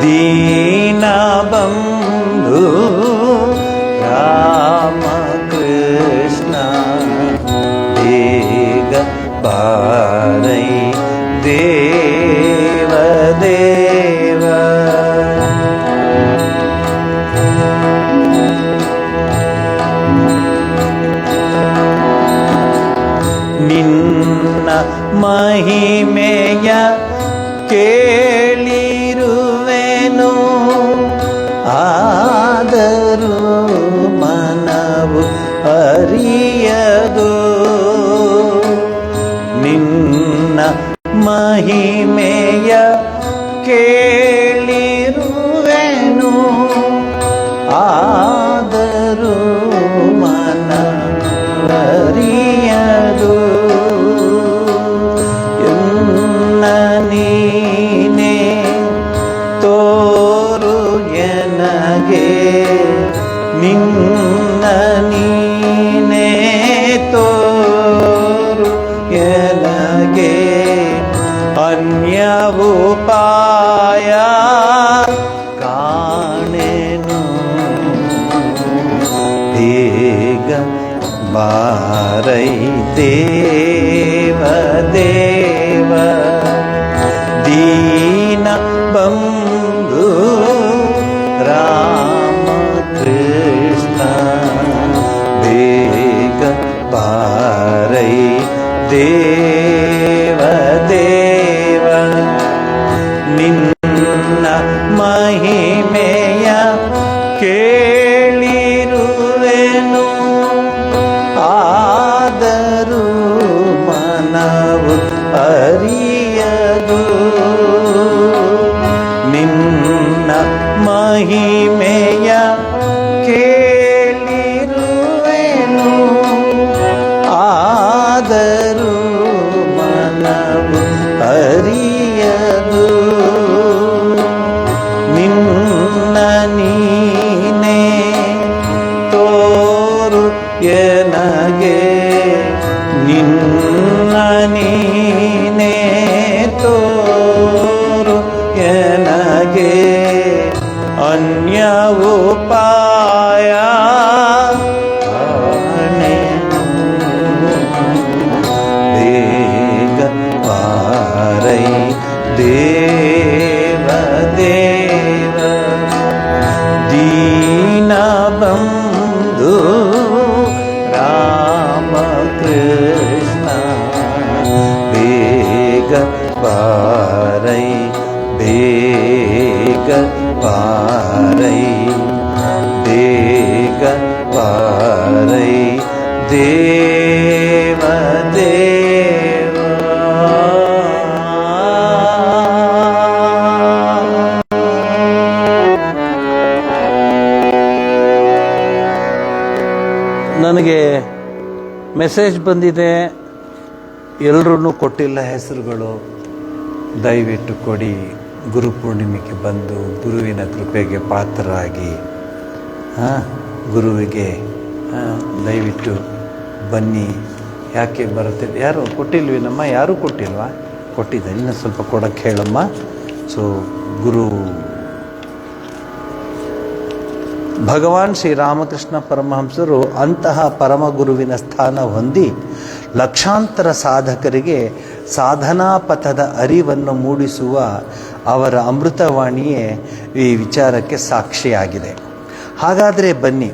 A: ದೀನ ಬಂಧು ರಾಮ ಕೃಷ್ಣ ಬೇಗ ಬಾರೈ ದೇವ ದೇವ ನಿನ್ನ ಮಹಿಮೆಯ ಕೇಳಿರುವೆನು ಆದರೂ ಮನವು ಅರಿಯದು ನಿನ್ನ ಮಹಿಮೆಯ ಕೇಳಿರುವೆನು ಆದರೂ ಮನವರಿಯದು ಎನ್ನ ನೀನೇ ತೋರು ಎನಗೆ ನಿನ್ನ ನೀನೇ ತೋರು ಎನಗೆ ಅನ್ಯ ಉಪಾಯ ಕಾಣೆನು ಬೇಗ ಬಾರೈ ದೇವ ದೇವ ದೀನ ಬಂಧು ರಾಮ ಕೃಷ್ಣ ಬೇಗ ಬಾರೈ ದೇವ ದೇವ ನಿನ್ನ ಮಹಿಮೆಯ ಕೇಳಿರುವೆನು ಆದರೂ ಮನವು ಅರಿಯದು ನಿನ್ನ ಮಹಿಮೆಯ ಕೇಳಿರುವೆನು ಆದರೂ ಮನವು ಅರಿಯದು ನಿನ್ನ ನೀನೇ ತೋರು ಎನಗೆ ನಿನ್ನ ನೀನೇ ತೋರು ಎನಗೆ ಅನ್ಯ ಉಪಾಯ ಕಾಣೆನು ಬೇಗ ಬಾರೈ ದೇವ ದೇವ ದೀನ ಬಂಧು ರಾಮ ಕೃಷ್ಣ ಬೇಗ ಬಾರೈ ಬೇಗ ಬಾರೈ ಬೇಗ ಬಾರೈ ದೇವ ದೇವ ನನಗೆ ಮೆಸೇಜ್ ಬಂದಿದೆ, ಎಲ್ಲರೂ ಕೊಟ್ಟಿಲ್ಲ ಹೆಸರುಗಳು. ದಯವಿಟ್ಟು ಕೊಡಿ. ಗುರುಪೂರ್ಣಿಮೆಗೆ ಬಂದು ಗುರುವಿನ ಕೃಪೆಗೆ ಪಾತ್ರರಾಗಿ ಗುರುವಿಗೆ ದಯವಿಟ್ಟು ಬನ್ನಿ. ಯಾಕೆ ಬರುತ್ತೆ? ಯಾರು ಕೊಟ್ಟಿಲ್ವೇನಮ್ಮ? ಯಾರೂ ಕೊಟ್ಟಿಲ್ವಾ? ಕೊಟ್ಟಿದ್ದೆ. ಇನ್ನೂ ಸ್ವಲ್ಪ ಕೊಡೋಕ್ಕೆ ಹೇಳಮ್ಮ. ಸೊ ಗುರು ಭಗವಾನ್ ಶ್ರೀರಾಮಕೃಷ್ಣ ಪರಮಹಂಸರು ಅಂತಹ ಪರಮಗುರುವಿನ ಸ್ಥಾನ ಹೊಂದಿ ಲಕ್ಷಾಂತರ ಸಾಧಕರಿಗೆ ಸಾಧನಾ ಪಥದ ಅರಿವನ್ನು ಮೂಡಿಸುವ ಅವರ ಅಮೃತವಾಣಿಯೇ ಈ ವಿಚಾರಕ್ಕೆ ಸಾಕ್ಷಿಯಾಗಿದೆ. ಹಾಗಾದರೆ ಬನ್ನಿ,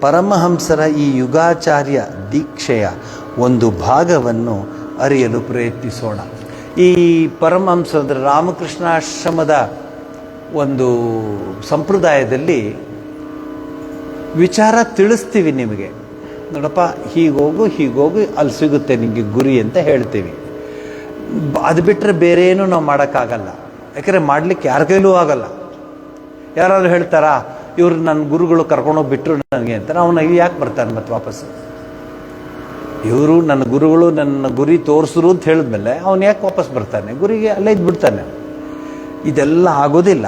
A: ಪರಮಹಂಸರ ಈ ಯುಗಾಚಾರ್ಯ ದೀಕ್ಷೆಯ ಒಂದು ಭಾಗವನ್ನು ಅರಿಯಲು ಪ್ರಯತ್ನಿಸೋಣ. ಈ ಪರಮಹಂಸ ಅಂದರೆ ರಾಮಕೃಷ್ಣಾಶ್ರಮದ ಒಂದು ಸಂಪ್ರದಾಯದಲ್ಲಿ ವಿಚಾರ ತಿಳಿಸ್ತೀವಿ ನಿಮಗೆ, ನೋಡಪ್ಪ ಹೀಗೋಗು ಅಲ್ಲಿ ಸಿಗುತ್ತೆ ನಿಮಗೆ ಗುರಿ ಅಂತ ಹೇಳ್ತೀವಿ. ಅದು ಬಿಟ್ಟರೆ ಬೇರೆ ಏನೂ ನಾವು ಮಾಡೋಕ್ಕಾಗಲ್ಲ. ಯಾಕೆಂದರೆ ಮಾಡಲಿಕ್ಕೆ ಯಾರ ಕೈಲೂ ಆಗಲ್ಲ. ಯಾರಾದರೂ ಹೇಳ್ತಾರಾ ಇವರು ನನ್ನ ಗುರುಗಳು ಕರ್ಕೊಂಡೋಗಿ ಬಿಟ್ಟರು ನನಗೆ ಅಂತ, ಅವನು ಯಾಕೆ ಬರ್ತಾನೆ ಮತ್ತೆ ವಾಪಸ್ಸು? ಇವರು ನನ್ನ ಗುರುಗಳು ನನ್ನ ಗುರಿ ತೋರಿಸಿದ್ರು ಅಂತ ಹೇಳಿದ್ಮೇಲೆ ಅವನು ಯಾಕೆ ವಾಪಸ್ ಬರ್ತಾನೆ? ಗುರಿಗೆ ಅಲ್ಲೇ ಇದ್ಬಿಡ್ತಾನೆ. ಇದೆಲ್ಲ ಆಗೋದಿಲ್ಲ.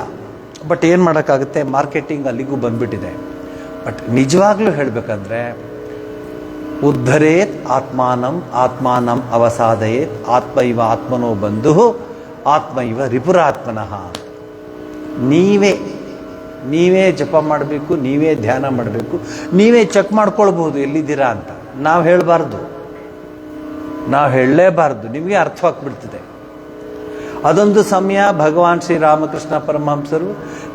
A: ಬಟ್ ಏನು ಮಾಡೋಕ್ಕಾಗುತ್ತೆ, ಮಾರ್ಕೆಟಿಂಗ್ ಅಲ್ಲಿಗೂ ಬಂದ್ಬಿಟ್ಟಿದೆ. ಬಟ್ ನಿಜವಾಗ್ಲೂ ಹೇಳಬೇಕಂದ್ರೆ ಉದ್ಧರೇತ್ ಆತ್ಮಾನಂ ಅವಸಾದಯೇತ್ ಆತ್ಮೈವ ಆತ್ಮನೋ ಬಂಧು ಆತ್ಮೈವ ರಿಪುರಾತ್ಮನಃ. ನೀವೇ ಜಪ ಮಾಡಬೇಕು, ನೀವೇ ಧ್ಯಾನ ಮಾಡಬೇಕು, ನೀವೇ ಚೆಕ್ ಮಾಡ್ಕೊಳ್ಬಹುದು ಎಲ್ಲಿದ್ದೀರಾ ಅಂತ. ನಾವು ಹೇಳಬಾರ್ದು, ನಾವು ಹೇಳಲೇಬಾರ್ದು. ನಿಮಗೆ ಅರ್ಥವಾಗ್ಬಿಡ್ತದೆ. ಅದೊಂದು ಸಮಯ ಭಗವಾನ್ ಶ್ರೀರಾಮಕೃಷ್ಣ ಪರಮಹಂಸರು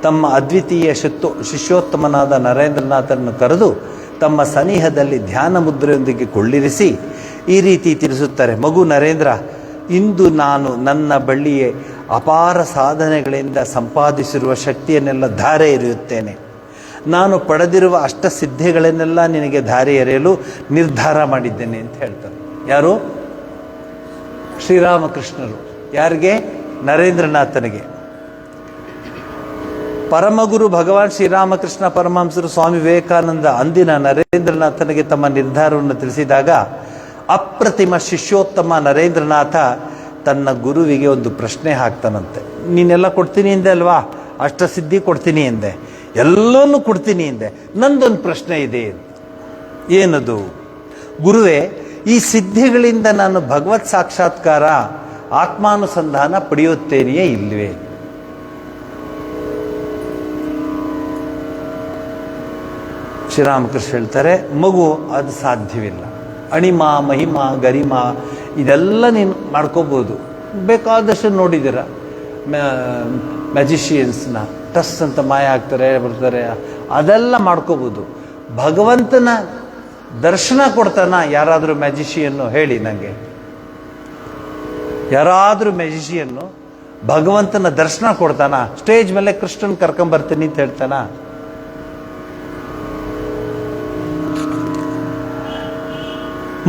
A: ತಮ್ಮ ಅದ್ವಿತೀಯ ಶಿಷ್ಯೋತ್ತಮನಾದ ನರೇಂದ್ರನಾಥರನ್ನು ಕರೆದು ತಮ್ಮ ಸನಿಹದಲ್ಲಿ ಧ್ಯಾನ ಮುದ್ರೆಯೊಂದಿಗೆ ಕೊಳ್ಳಿರಿಸಿ ಈ ರೀತಿ ತಿಳಿಸುತ್ತಾರೆ: ಮಗು ನರೇಂದ್ರ, ಇಂದು ನಾನು ನನ್ನ ಬಳಿಯೇ ಅಪಾರ ಸಾಧನೆಗಳಿಂದ ಸಂಪಾದಿಸಿರುವ ಶಕ್ತಿಯನ್ನೆಲ್ಲ ಧಾರೆ ಎರೆಯುತ್ತೇನೆ. ನಾನು ಪಡೆದಿರುವ ಅಷ್ಟಸಿದ್ಧಿಗಳನ್ನೆಲ್ಲ ನಿನಗೆ ಧಾರೆ ಎರೆಯಲು ನಿರ್ಧಾರ ಮಾಡಿದ್ದೇನೆ ಅಂತ ಹೇಳ್ತಾರೆ. ಯಾರು? ಶ್ರೀರಾಮಕೃಷ್ಣರು. ಯಾರಿಗೆ? ನರೇಂದ್ರನಾಥನಿಗೆ. ಪರಮಗುರು ಭಗವಾನ್ ಶ್ರೀರಾಮಕೃಷ್ಣ ಪರಮಹಂಸರು ಸ್ವಾಮಿ ವಿವೇಕಾನಂದ ಅಂದಿನ ನರೇಂದ್ರನಾಥನಿಗೆ ತಮ್ಮ ನಿರ್ಧಾರವನ್ನು ತಿಳಿಸಿದಾಗ ಅಪ್ರತಿಮ ಶಿಷ್ಯೋತ್ತಮ ನರೇಂದ್ರನಾಥ ತನ್ನ ಗುರುವಿಗೆ ಒಂದು ಪ್ರಶ್ನೆ ಹಾಕ್ತಾನಂತೆ. ನೀನೆಲ್ಲ ಕೊಡ್ತೀನಿ ಎಂದೆ ಅಲ್ವಾ, ಅಷ್ಟಸಿದ್ಧಿ ಕೊಡ್ತೀನಿ ಎಂದೆ, ಎಲ್ಲವನ್ನೂ ಕೊಡ್ತೀನಿ ಎಂದೆ, ನಂದೊಂದು ಪ್ರಶ್ನೆ ಇದೆ. ಏನದು? ಗುರುವೇ, ಈ ಸಿದ್ಧಿಗಳಿಂದ ನಾನು ಭಗವತ್ ಸಾಕ್ಷಾತ್ಕಾರ ಆತ್ಮಾನುಸಂಧಾನ ಪಡೆಯುತ್ತೇನೆಯೇ ಇಲ್ವೇ? ಶ್ರೀರಾಮಕೃಷ್ಣ ಹೇಳ್ತಾರೆ, ಮಗು, ಅದು ಸಾಧ್ಯವಿಲ್ಲ. ಅಣಿಮ ಮಹಿಮ ಗರಿಮ ಇದೆಲ್ಲ ನೀನು ಮಾಡ್ಕೋಬೋದು. ಬೇಕಾದಷ್ಟು ನೋಡಿದ್ದೀರ ಮ್ಯಾಜಿಷಿಯನ್ಸ್ನ, ಟಸ್ ಅಂತ ಮಾಯ ಆಗ್ತಾರೆ ಬರ್ತಾರೆ, ಅದೆಲ್ಲ ಮಾಡ್ಕೋಬೋದು. ಭಗವಂತನ ದರ್ಶನ ಕೊಡ್ತಾನ ಯಾರಾದರೂ ಮ್ಯಾಜಿಷಿಯನ್ನು? ಹೇಳಿ ನನಗೆ. ಯಾರಾದರೂ ಮ್ಯಾಜಿಷಿಯನ್ನು ಭಗವಂತನ ದರ್ಶನ ಕೊಡ್ತಾನ? ಸ್ಟೇಜ್ ಮೇಲೆ ಕೃಷ್ಣನ್ ಕರ್ಕೊಂಬರ್ತೀನಿ ಅಂತ ಹೇಳ್ತಾನ?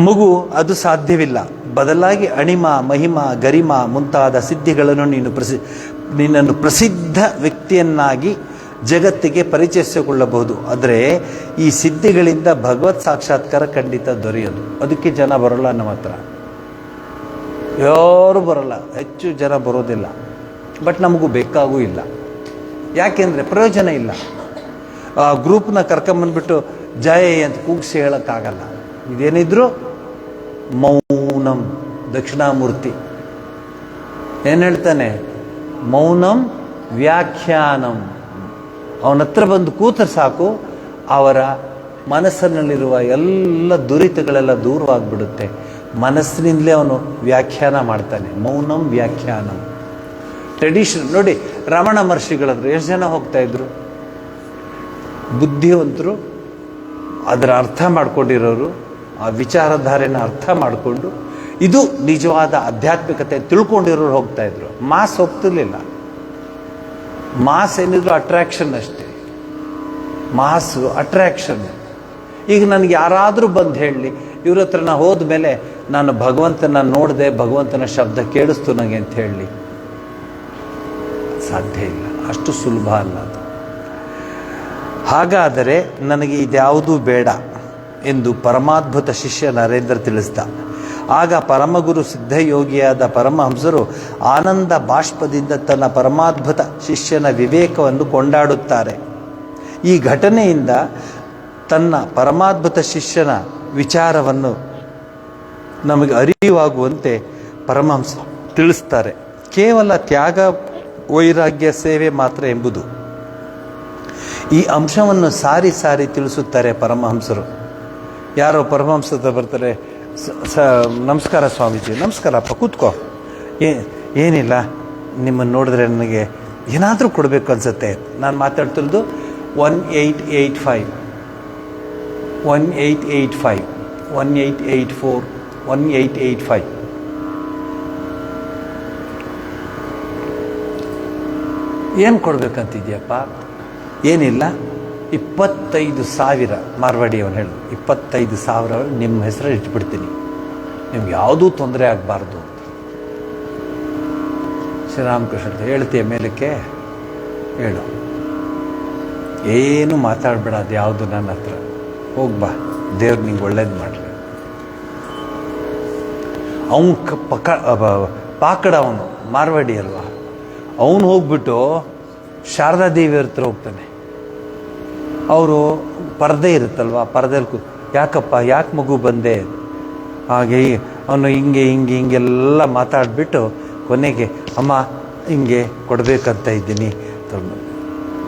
A: ಮಗು, ಅದು ಸಾಧ್ಯವಿಲ್ಲ. ಬದಲಾಗಿ ಅಣಿಮ ಮಹಿಮ ಗರಿಮ ಮುಂತಾದ ಸಿದ್ಧಿಗಳನ್ನು ನಿನ್ನನ್ನು ಪ್ರಸಿದ್ಧ ವ್ಯಕ್ತಿಯನ್ನಾಗಿ ಜಗತ್ತಿಗೆ ಪರಿಚಯಿಸಿಕೊಳ್ಳಬಹುದು. ಆದರೆ ಈ ಸಿದ್ಧಿಗಳಿಂದ ಭಗವತ್ ಸಾಕ್ಷಾತ್ಕಾರ ಖಂಡಿತ ದೊರೆಯೋದು. ಅದಕ್ಕೆ ಜನ ಬರೋಲ್ಲ ನಮ್ಮ ಹತ್ರ, ಯಾರು ಬರೋಲ್ಲ, ಹೆಚ್ಚು ಜನ ಬರೋದಿಲ್ಲ. ಬಟ್ ನಮಗೂ ಬೇಕಾಗೂ ಇಲ್ಲ. ಯಾಕೆಂದರೆ ಪ್ರಯೋಜನ ಇಲ್ಲ. ಆ ಗ್ರೂಪ್ನ ಕರ್ಕೊಂಬಂದ್ಬಿಟ್ಟು ಜಯ ಅಂತ ಕೂಗಿಸಿ ಹೇಳೋಕ್ಕಾಗಲ್ಲ. ಇದೇನಿದ್ರು ಮೌನಂ. ದಕ್ಷಿಣಾಮೂರ್ತಿ ಏನು ಹೇಳ್ತಾನೆ? ಮೌನಂ ವ್ಯಾಖ್ಯಾನಂ. ಅವನ ಹತ್ರ ಬಂದು ಕೂತರೆ ಸಾಕು, ಅವರ ಮನಸ್ಸಿನಲ್ಲಿರುವ ಎಲ್ಲ ದುರಿತಗಳೆಲ್ಲ ದೂರವಾಗಿಬಿಡುತ್ತೆ. ಮನಸ್ಸಿನಿಂದಲೇ ಅವನು ವ್ಯಾಖ್ಯಾನ ಮಾಡ್ತಾನೆ. ಮೌನಂ ವ್ಯಾಖ್ಯಾನಂ. ಟ್ರೆಡಿಷನ್ ನೋಡಿ, ರಮಣ ಮಹರ್ಷಿಗಳಂದ್ರೆ ಎಷ್ಟು ಜನ ಹೋಗ್ತಾ ಇದ್ರು? ಬುದ್ಧಿವಂತರು, ಅದರ ಅರ್ಥ ಮಾಡ್ಕೊಂಡಿರೋರು, ಆ ವಿಚಾರಧಾರೆನ ಅರ್ಥ ಮಾಡಿಕೊಂಡು ಇದು ನಿಜವಾದ ಆಧ್ಯಾತ್ಮಿಕತೆ ತಿಳ್ಕೊಂಡಿರೋರು ಹೋಗ್ತಾ ಇದ್ರು. ಮಾಸ್ ಹೋಗ್ತಿರ್ಲಿಲ್ಲ. ಮಾಸ್ ಏನಿದ್ರು ಅಟ್ರಾಕ್ಷನ್ ಅಷ್ಟೇ. ಮಾಸು ಅಟ್ರಾಕ್ಷನ್. ಈಗ ನನಗೆ ಯಾರಾದರೂ ಬಂದು ಹೇಳಲಿ, ಇವ್ರ ಹತ್ರ ನಾ ಹೋದ ಮೇಲೆ ನಾನು ಭಗವಂತನ ನೋಡಿದೆ, ಭಗವಂತನ ಶಬ್ದ ಕೇಳಿಸ್ತು ನನಗೆ ಅಂತ ಹೇಳಲಿ, ಸಾಧ್ಯ ಇಲ್ಲ. ಅಷ್ಟು ಸುಲಭ ಅಲ್ಲ ಅದು. ಹಾಗಾದರೆ ನನಗೆ ಇದ್ಯಾವುದೂ ಬೇಡ ಎಂದು ಪರಮಾದ್ಭುತ ಶಿಷ್ಯ ನರೇಂದ್ರ ತಿಳಿಸಿದ. ಆಗ ಪರಮಗುರು ಸಿದ್ಧಯೋಗಿಯಾದ ಪರಮಹಂಸರು ಆನಂದ ಬಾಷ್ಪದಿಂದ ತನ್ನ ಪರಮಾದ್ಭುತ ಶಿಷ್ಯನ ವಿವೇಕವನ್ನು ಕೊಂಡಾಡುತ್ತಾರೆ. ಈ ಘಟನೆಯಿಂದ ತನ್ನ ಪರಮಾದ್ಭುತ ಶಿಷ್ಯನ ವಿಚಾರವನ್ನು ನಮಗೆ ಅರಿವಾಗುವಂತೆ ಪರಮಹಂಸ ತಿಳಿಸ್ತಾರೆ. ಕೇವಲ ತ್ಯಾಗ ವೈರಾಗ್ಯ ಸೇವೆ ಮಾತ್ರ ಎಂಬುದು. ಈ ಅಂಶವನ್ನು ಸಾರಿ ಸಾರಿ ತಿಳಿಸುತ್ತಾರೆ ಪರಮಹಂಸರು. ಯಾರೋ ಪರಮಹಂಸದ ಬರ್ತಾರೆ, ನಮಸ್ಕಾರ ಸ್ವಾಮೀಜಿ. ನಮಸ್ಕಾರಪ್ಪ, ಕೂತ್ಕೋ. ಏನಿಲ್ಲ, ನಿಮ್ಮನ್ನು ನೋಡಿದ್ರೆ ನನಗೆ ಏನಾದರೂ ಕೊಡಬೇಕು ಅನಿಸುತ್ತೆ. ನಾನು ಮಾತಾಡ್ತಿರೋದು 1885, 1885, 1884, 1885. ಏನು ಕೊಡ್ಬೇಕಂತಿದ್ಯಪ್ಪ? ಏನಿಲ್ಲ, 25,000 ಮಾರ್ವಾಡಿ ಅವನು ಹೇಳು, 25,000 ನಿಮ್ಮ ಹೆಸರು ಇಟ್ಬಿಡ್ತೀನಿ, ನಿಮ್ಗೆ ಯಾವುದೂ ತೊಂದರೆ ಆಗಬಾರ್ದು. ಶ್ರೀರಾಮಕೃಷ್ಣ ಹೇಳ್ತೀಯ ಮೇಲಕ್ಕೆ ಹೇಳು, ಏನು ಮಾತಾಡಬೇಡ, ಅದು ಯಾವುದು ನನ್ನ ಹತ್ರ, ಹೋಗ್ಬಾ, ದೇವ್ರು ನಿಂಗೆ ಒಳ್ಳೇದು ಮಾಡಲಿ. ಅವನು ಪಾಕಡ, ಅವನು ಮಾರ್ವಾಡಿ ಅಲ್ವಾ, ಅವನು ಹೋಗ್ಬಿಟ್ಟು ಶಾರದಾ ದೇವಿ ಹತ್ರ ಹೋಗ್ತಾನೆ. ಅವರು ಪರದೆ ಇರುತ್ತಲ್ವ, ಪರದೆಯಲ್ಲಿ ಯಾಕಪ್ಪ, ಯಾಕೆ ಮಗು ಬಂದೆ, ಹಾಗೆ ಅವನು ಹಿಂಗೆಲ್ಲ ಮಾತಾಡಿಬಿಟ್ಟು ಕೊನೆಗೆ ಅಮ್ಮ ಹಿಂಗೆ ಕೊಡಬೇಕಂತ ಇದ್ದೀನಿ.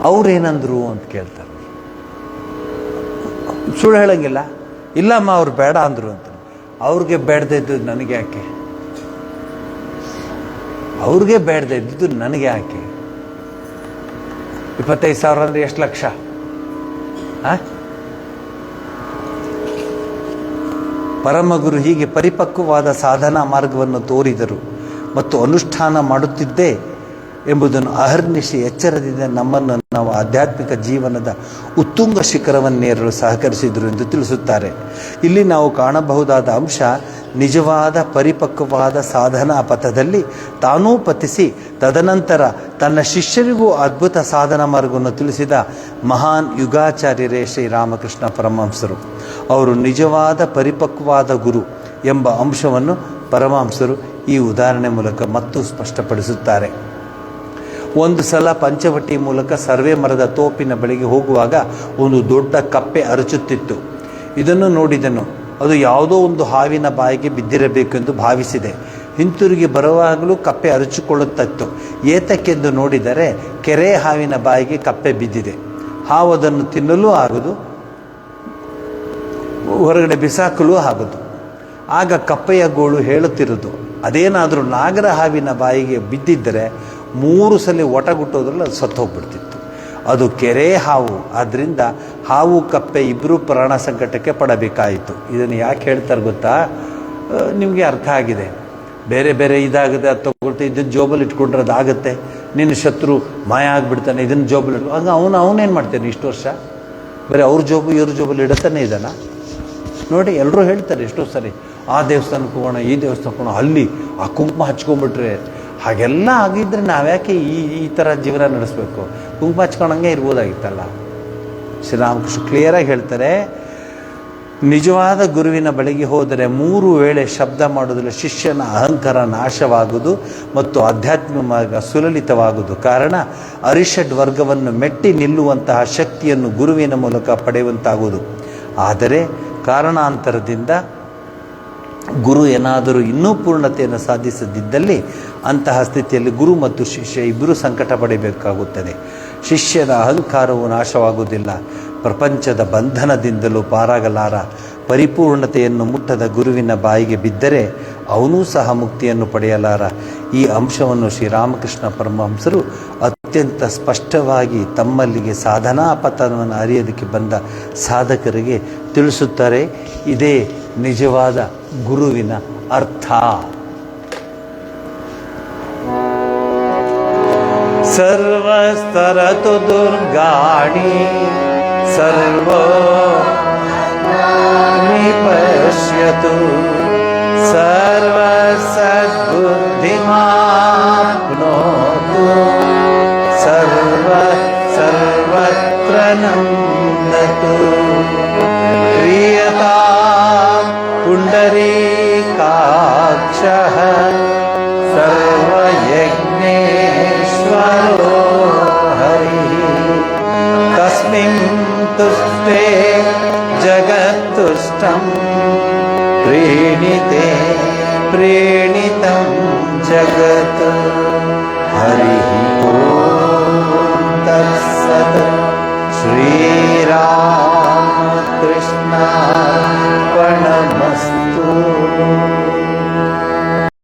A: ಅವ್ರೇನಂದ್ರು ಅಂತ ಕೇಳ್ತಾರೆ. ಸುಳ್ಳು ಹೇಳಂಗಿಲ್ಲ, ಇಲ್ಲಮ್ಮ ಅವ್ರು ಬೇಡ ಅಂದರು ಅಂತ. ಅವ್ರಿಗೆ ಬೇಡದೇ ಇದ್ದು ನನಗೆ ಯಾಕೆ, ಅವ್ರಿಗೆ ಬೇಡದೇ ಇದ್ದಿದ್ದು ನನಗೆ ಯಾಕೆ? 25,000 ಅಂದರೆ ಎಷ್ಟು ಲಕ್ಷ? ಪರಮಗುರು ಹೀಗೆ ಪರಿಪಕ್ವವಾದ ಸಾಧನಾ ಮಾರ್ಗವನ್ನು ತೋರಿದರು ಮತ್ತು ಅನುಷ್ಠಾನ ಮಾಡುತ್ತಿದ್ದೇ ಎಂಬುದನ್ನು ಅಹರ್ನಿಶಿ ಎಚ್ಚರದಿಂದ ನಮ್ಮನ್ನು ನಾವು ಆಧ್ಯಾತ್ಮಿಕ ಜೀವನದ ಉತ್ತುಂಗ ಶಿಖರವನ್ನೇರಲು ಸಹಕರಿಸಿದರು ಎಂದು ತಿಳಿಸುತ್ತಾರೆ. ಇಲ್ಲಿ ನಾವು ಕಾಣಬಹುದಾದ ಅಂಶ, ನಿಜವಾದ ಪರಿಪಕ್ವವಾದ ಸಾಧನಾ ಪಥದಲ್ಲಿ ತಾನೂ ಪತಿಸಿ ತದನಂತರ ತನ್ನ ಶಿಷ್ಯರಿಗೂ ಅದ್ಭುತ ಸಾಧನಾ ಮಾರ್ಗವನ್ನು ತಿಳಿಸಿದ ಮಹಾನ್ ಯುಗಾಚಾರ್ಯರೇ ಶ್ರೀರಾಮಕೃಷ್ಣ ಪರಮಹಂಸರು. ಅವರು ನಿಜವಾದ ಪರಿಪಕ್ವವಾದ ಗುರು ಎಂಬ ಅಂಶವನ್ನು ಪರಮಹಂಸರು ಈ ಉದಾಹರಣೆ ಮೂಲಕ ಮತ್ತೂ ಸ್ಪಷ್ಟಪಡಿಸುತ್ತಾರೆ. ಒಂದು ಸಲ ಪಂಚವಟಿ ಮೂಲಕ ಸರ್ವೆ ಮರದ ತೋಪಿನ ಬಳಿಗೆ ಹೋಗುವಾಗ ಒಂದು ದೊಡ್ಡ ಕಪ್ಪೆ ಅರಚುತ್ತಿತ್ತು. ಇದನ್ನು ನೋಡಿದನು. ಅದು ಯಾವುದೋ ಒಂದು ಹಾವಿನ ಬಾಯಿಗೆ ಬಿದ್ದಿರಬೇಕೆಂದು ಭಾವಿಸಿದೆ. ಹಿಂತಿರುಗಿ ಬರುವಾಗಲೂ ಕಪ್ಪೆ ಅರಚಿಕೊಳ್ಳುತ್ತಿತ್ತು. ಏತಕ್ಕೆಂದು ನೋಡಿದರೆ ಕೆರೆ ಹಾವಿನ ಬಾಯಿಗೆ ಕಪ್ಪೆ ಬಿದ್ದಿದೆ. ಹಾವು ಅದನ್ನು ತಿನ್ನಲೂ ಆಗದು, ಹೊರಗಡೆ ಬಿಸಾಕಲೂ ಆಗದು. ಆಗ ಕಪ್ಪೆಯ ಗೋಳು ಹೇಳುತ್ತಿರುವುದು, ಅದೇನಾದರೂ ನಾಗರ ಹಾವಿನ ಬಾಯಿಗೆ ಬಿದ್ದಿದ್ದರೆ 3 ಸಲ ಒಟಗುಟ್ಟೋದ್ರಲ್ಲಿ ಅದು ಸತ್ತು ಹೋಗ್ಬಿಡ್ತಿತ್ತು. ಅದು ಕೆರೆ ಹಾವು, ಆದ್ದರಿಂದ ಹಾವು ಕಪ್ಪೆ ಇಬ್ಬರೂ ಪ್ರಾಣ ಸಂಕಟಕ್ಕೆ ಪಡಬೇಕಾಯಿತು. ಇದನ್ನು ಯಾಕೆ ಹೇಳ್ತಾರೆ ಗೊತ್ತಾ? ನಿಮಗೆ ಅರ್ಥ ಆಗಿದೆ. ಬೇರೆ ಬೇರೆ ಇದಾಗುತ್ತೆ, ಅದು ತಗೊಳ್ತೆ, ಇದನ್ನು ಜೋಬಲ್ಲಿ ಇಟ್ಕೊಂಡ್ರೆ ಅದಾಗುತ್ತೆ, ನಿನ್ನ ಶತ್ರು ಮಾಯ ಆಗಿಬಿಡ್ತಾನೆ, ಇದನ್ನು ಜೋಬಲ್ಲಿ ಇಟ್ಕೊ. ಆಗ ಅವನೇನು ಮಾಡ್ತಾನೆ ಇಷ್ಟು ವರ್ಷ? ಬರೀ ಅವ್ರ ಜೋಬು ಇವ್ರ ಜೋಬಲ್ಲಿ ಇಡುತ್ತಾನೆ ಇದ್ದಾನ ನೋಡಿ. ಎಲ್ಲರೂ ಹೇಳ್ತಾರೆ ಎಷ್ಟೋ ಸರಿ, ಆ ದೇವಸ್ಥಾನಕ್ಕೆ ಹೋಗೋಣ, ಈ ದೇವಸ್ಥಾನಕ್ಕೆ ಹೋಗೋಣ, ಅಲ್ಲಿ ಆ ಕುಂಕುಮ ಹಚ್ಕೊಂಡ್ಬಿಟ್ರೆ. ಹಾಗೆಲ್ಲ ಆಗಿದ್ದರೆ ನಾವ್ಯಾಕೆ ಈ ಥರ ಜೀವನ ನಡೆಸಬೇಕು? ಕುಂಕುಮ ಹಚ್ಕೊಂಡಂಗೆ ಇರ್ಬೋದಾಗಿತ್ತಲ್ಲ. ಶ್ರೀರಾಮಕೃಷ್ಣ ಕ್ಲಿಯರಾಗಿ ಹೇಳ್ತಾರೆ, ನಿಜವಾದ ಗುರುವಿನ ಬಳಿಗೆ ಹೋದರೆ 3 ವೇಳೆ ಶಬ್ದ ಮಾಡುವುದರಲ್ಲಿ ಶಿಷ್ಯನ ಅಹಂಕಾರ ನಾಶವಾಗುವುದು ಮತ್ತು ಆಧ್ಯಾತ್ಮಿಕ ಮಾರ್ಗ ಸುಲಲಿತವಾಗುವುದು. ಕಾರಣ, ಅರಿಷಡ್ ವರ್ಗವನ್ನು ಮೆಟ್ಟಿ ನಿಲ್ಲುವಂತಹ ಶಕ್ತಿಯನ್ನು ಗುರುವಿನ ಮೂಲಕ ಪಡೆಯುವಂತಾಗುವುದು. ಆದರೆ ಕಾರಣಾಂತರದಿಂದ ಗುರು ಏನಾದರೂ ಇನ್ನೂ ಪೂರ್ಣತೆಯನ್ನು ಸಾಧಿಸದಿದ್ದಲ್ಲಿ ಅಂತಹ ಸ್ಥಿತಿಯಲ್ಲಿ ಗುರು ಮತ್ತು ಶಿಷ್ಯ ಇಬ್ಬರೂ ಸಂಕಟ ಪಡಬೇಕಾಗುತ್ತದೆ. ಶಿಷ್ಯನ ಅಹಂಕಾರವು ನಾಶವಾಗುವುದಿಲ್ಲ. ಪ್ರಪಂಚದ ಬಂಧನದಿಂದಲೂ ಪಾರಾಗಲಾರ. ಪರಿಪೂರ್ಣತೆಯನ್ನು ಮುಟ್ಟದ ಗುರುವಿನ ಬಾಯಿಗೆ ಬಿದ್ದರೆ ಅವನೂ ಸಹ ಮುಕ್ತಿಯನ್ನು ಪಡೆಯಲಾರ. ಈ ಅಂಶವನ್ನು ಶ್ರೀರಾಮಕೃಷ್ಣ ಪರಮಹಂಸರು ಅತ್ಯಂತ ಸ್ಪಷ್ಟವಾಗಿ ತಮ್ಮಲ್ಲಿಗೆ ಸಾಧನಾ ಪಥವನ್ನು ಅರಿಯೋದಕ್ಕೆ ಬಂದ ಸಾಧಕರಿಗೆ ತಿಳಿಸುತ್ತಾರೆ. ಇದೇ ನಿಜವಾದ ಗುರುವಿನ ಅರ್ಥ. ಸರ್ವಸ್ತರತು ದುರ್ಗಾಣಿ ಸರ್ವೋ ಪಶ್ಯತು ಸರ್ವಸದ್ಬುದ್ಧಿಮಾಪ್ನೋತು ಸರ್ವತ್ರ ನಂದತು ಕ್ರಿಯತಾ ಪುಂಡರೀಕಾಕ್ಷಃ ಸರ್ವಯಜ್ಞೇಶ್ವರೋ ಹರಿಃ ತಸ್ಮಿನ್ ತುಷ್ಟೇ ಜಗತ್ತುಷ್ಟಂ ಪ್ರೀಣಿತೆ ಪ್ರೀಣಿತಂ ಜಗತ್.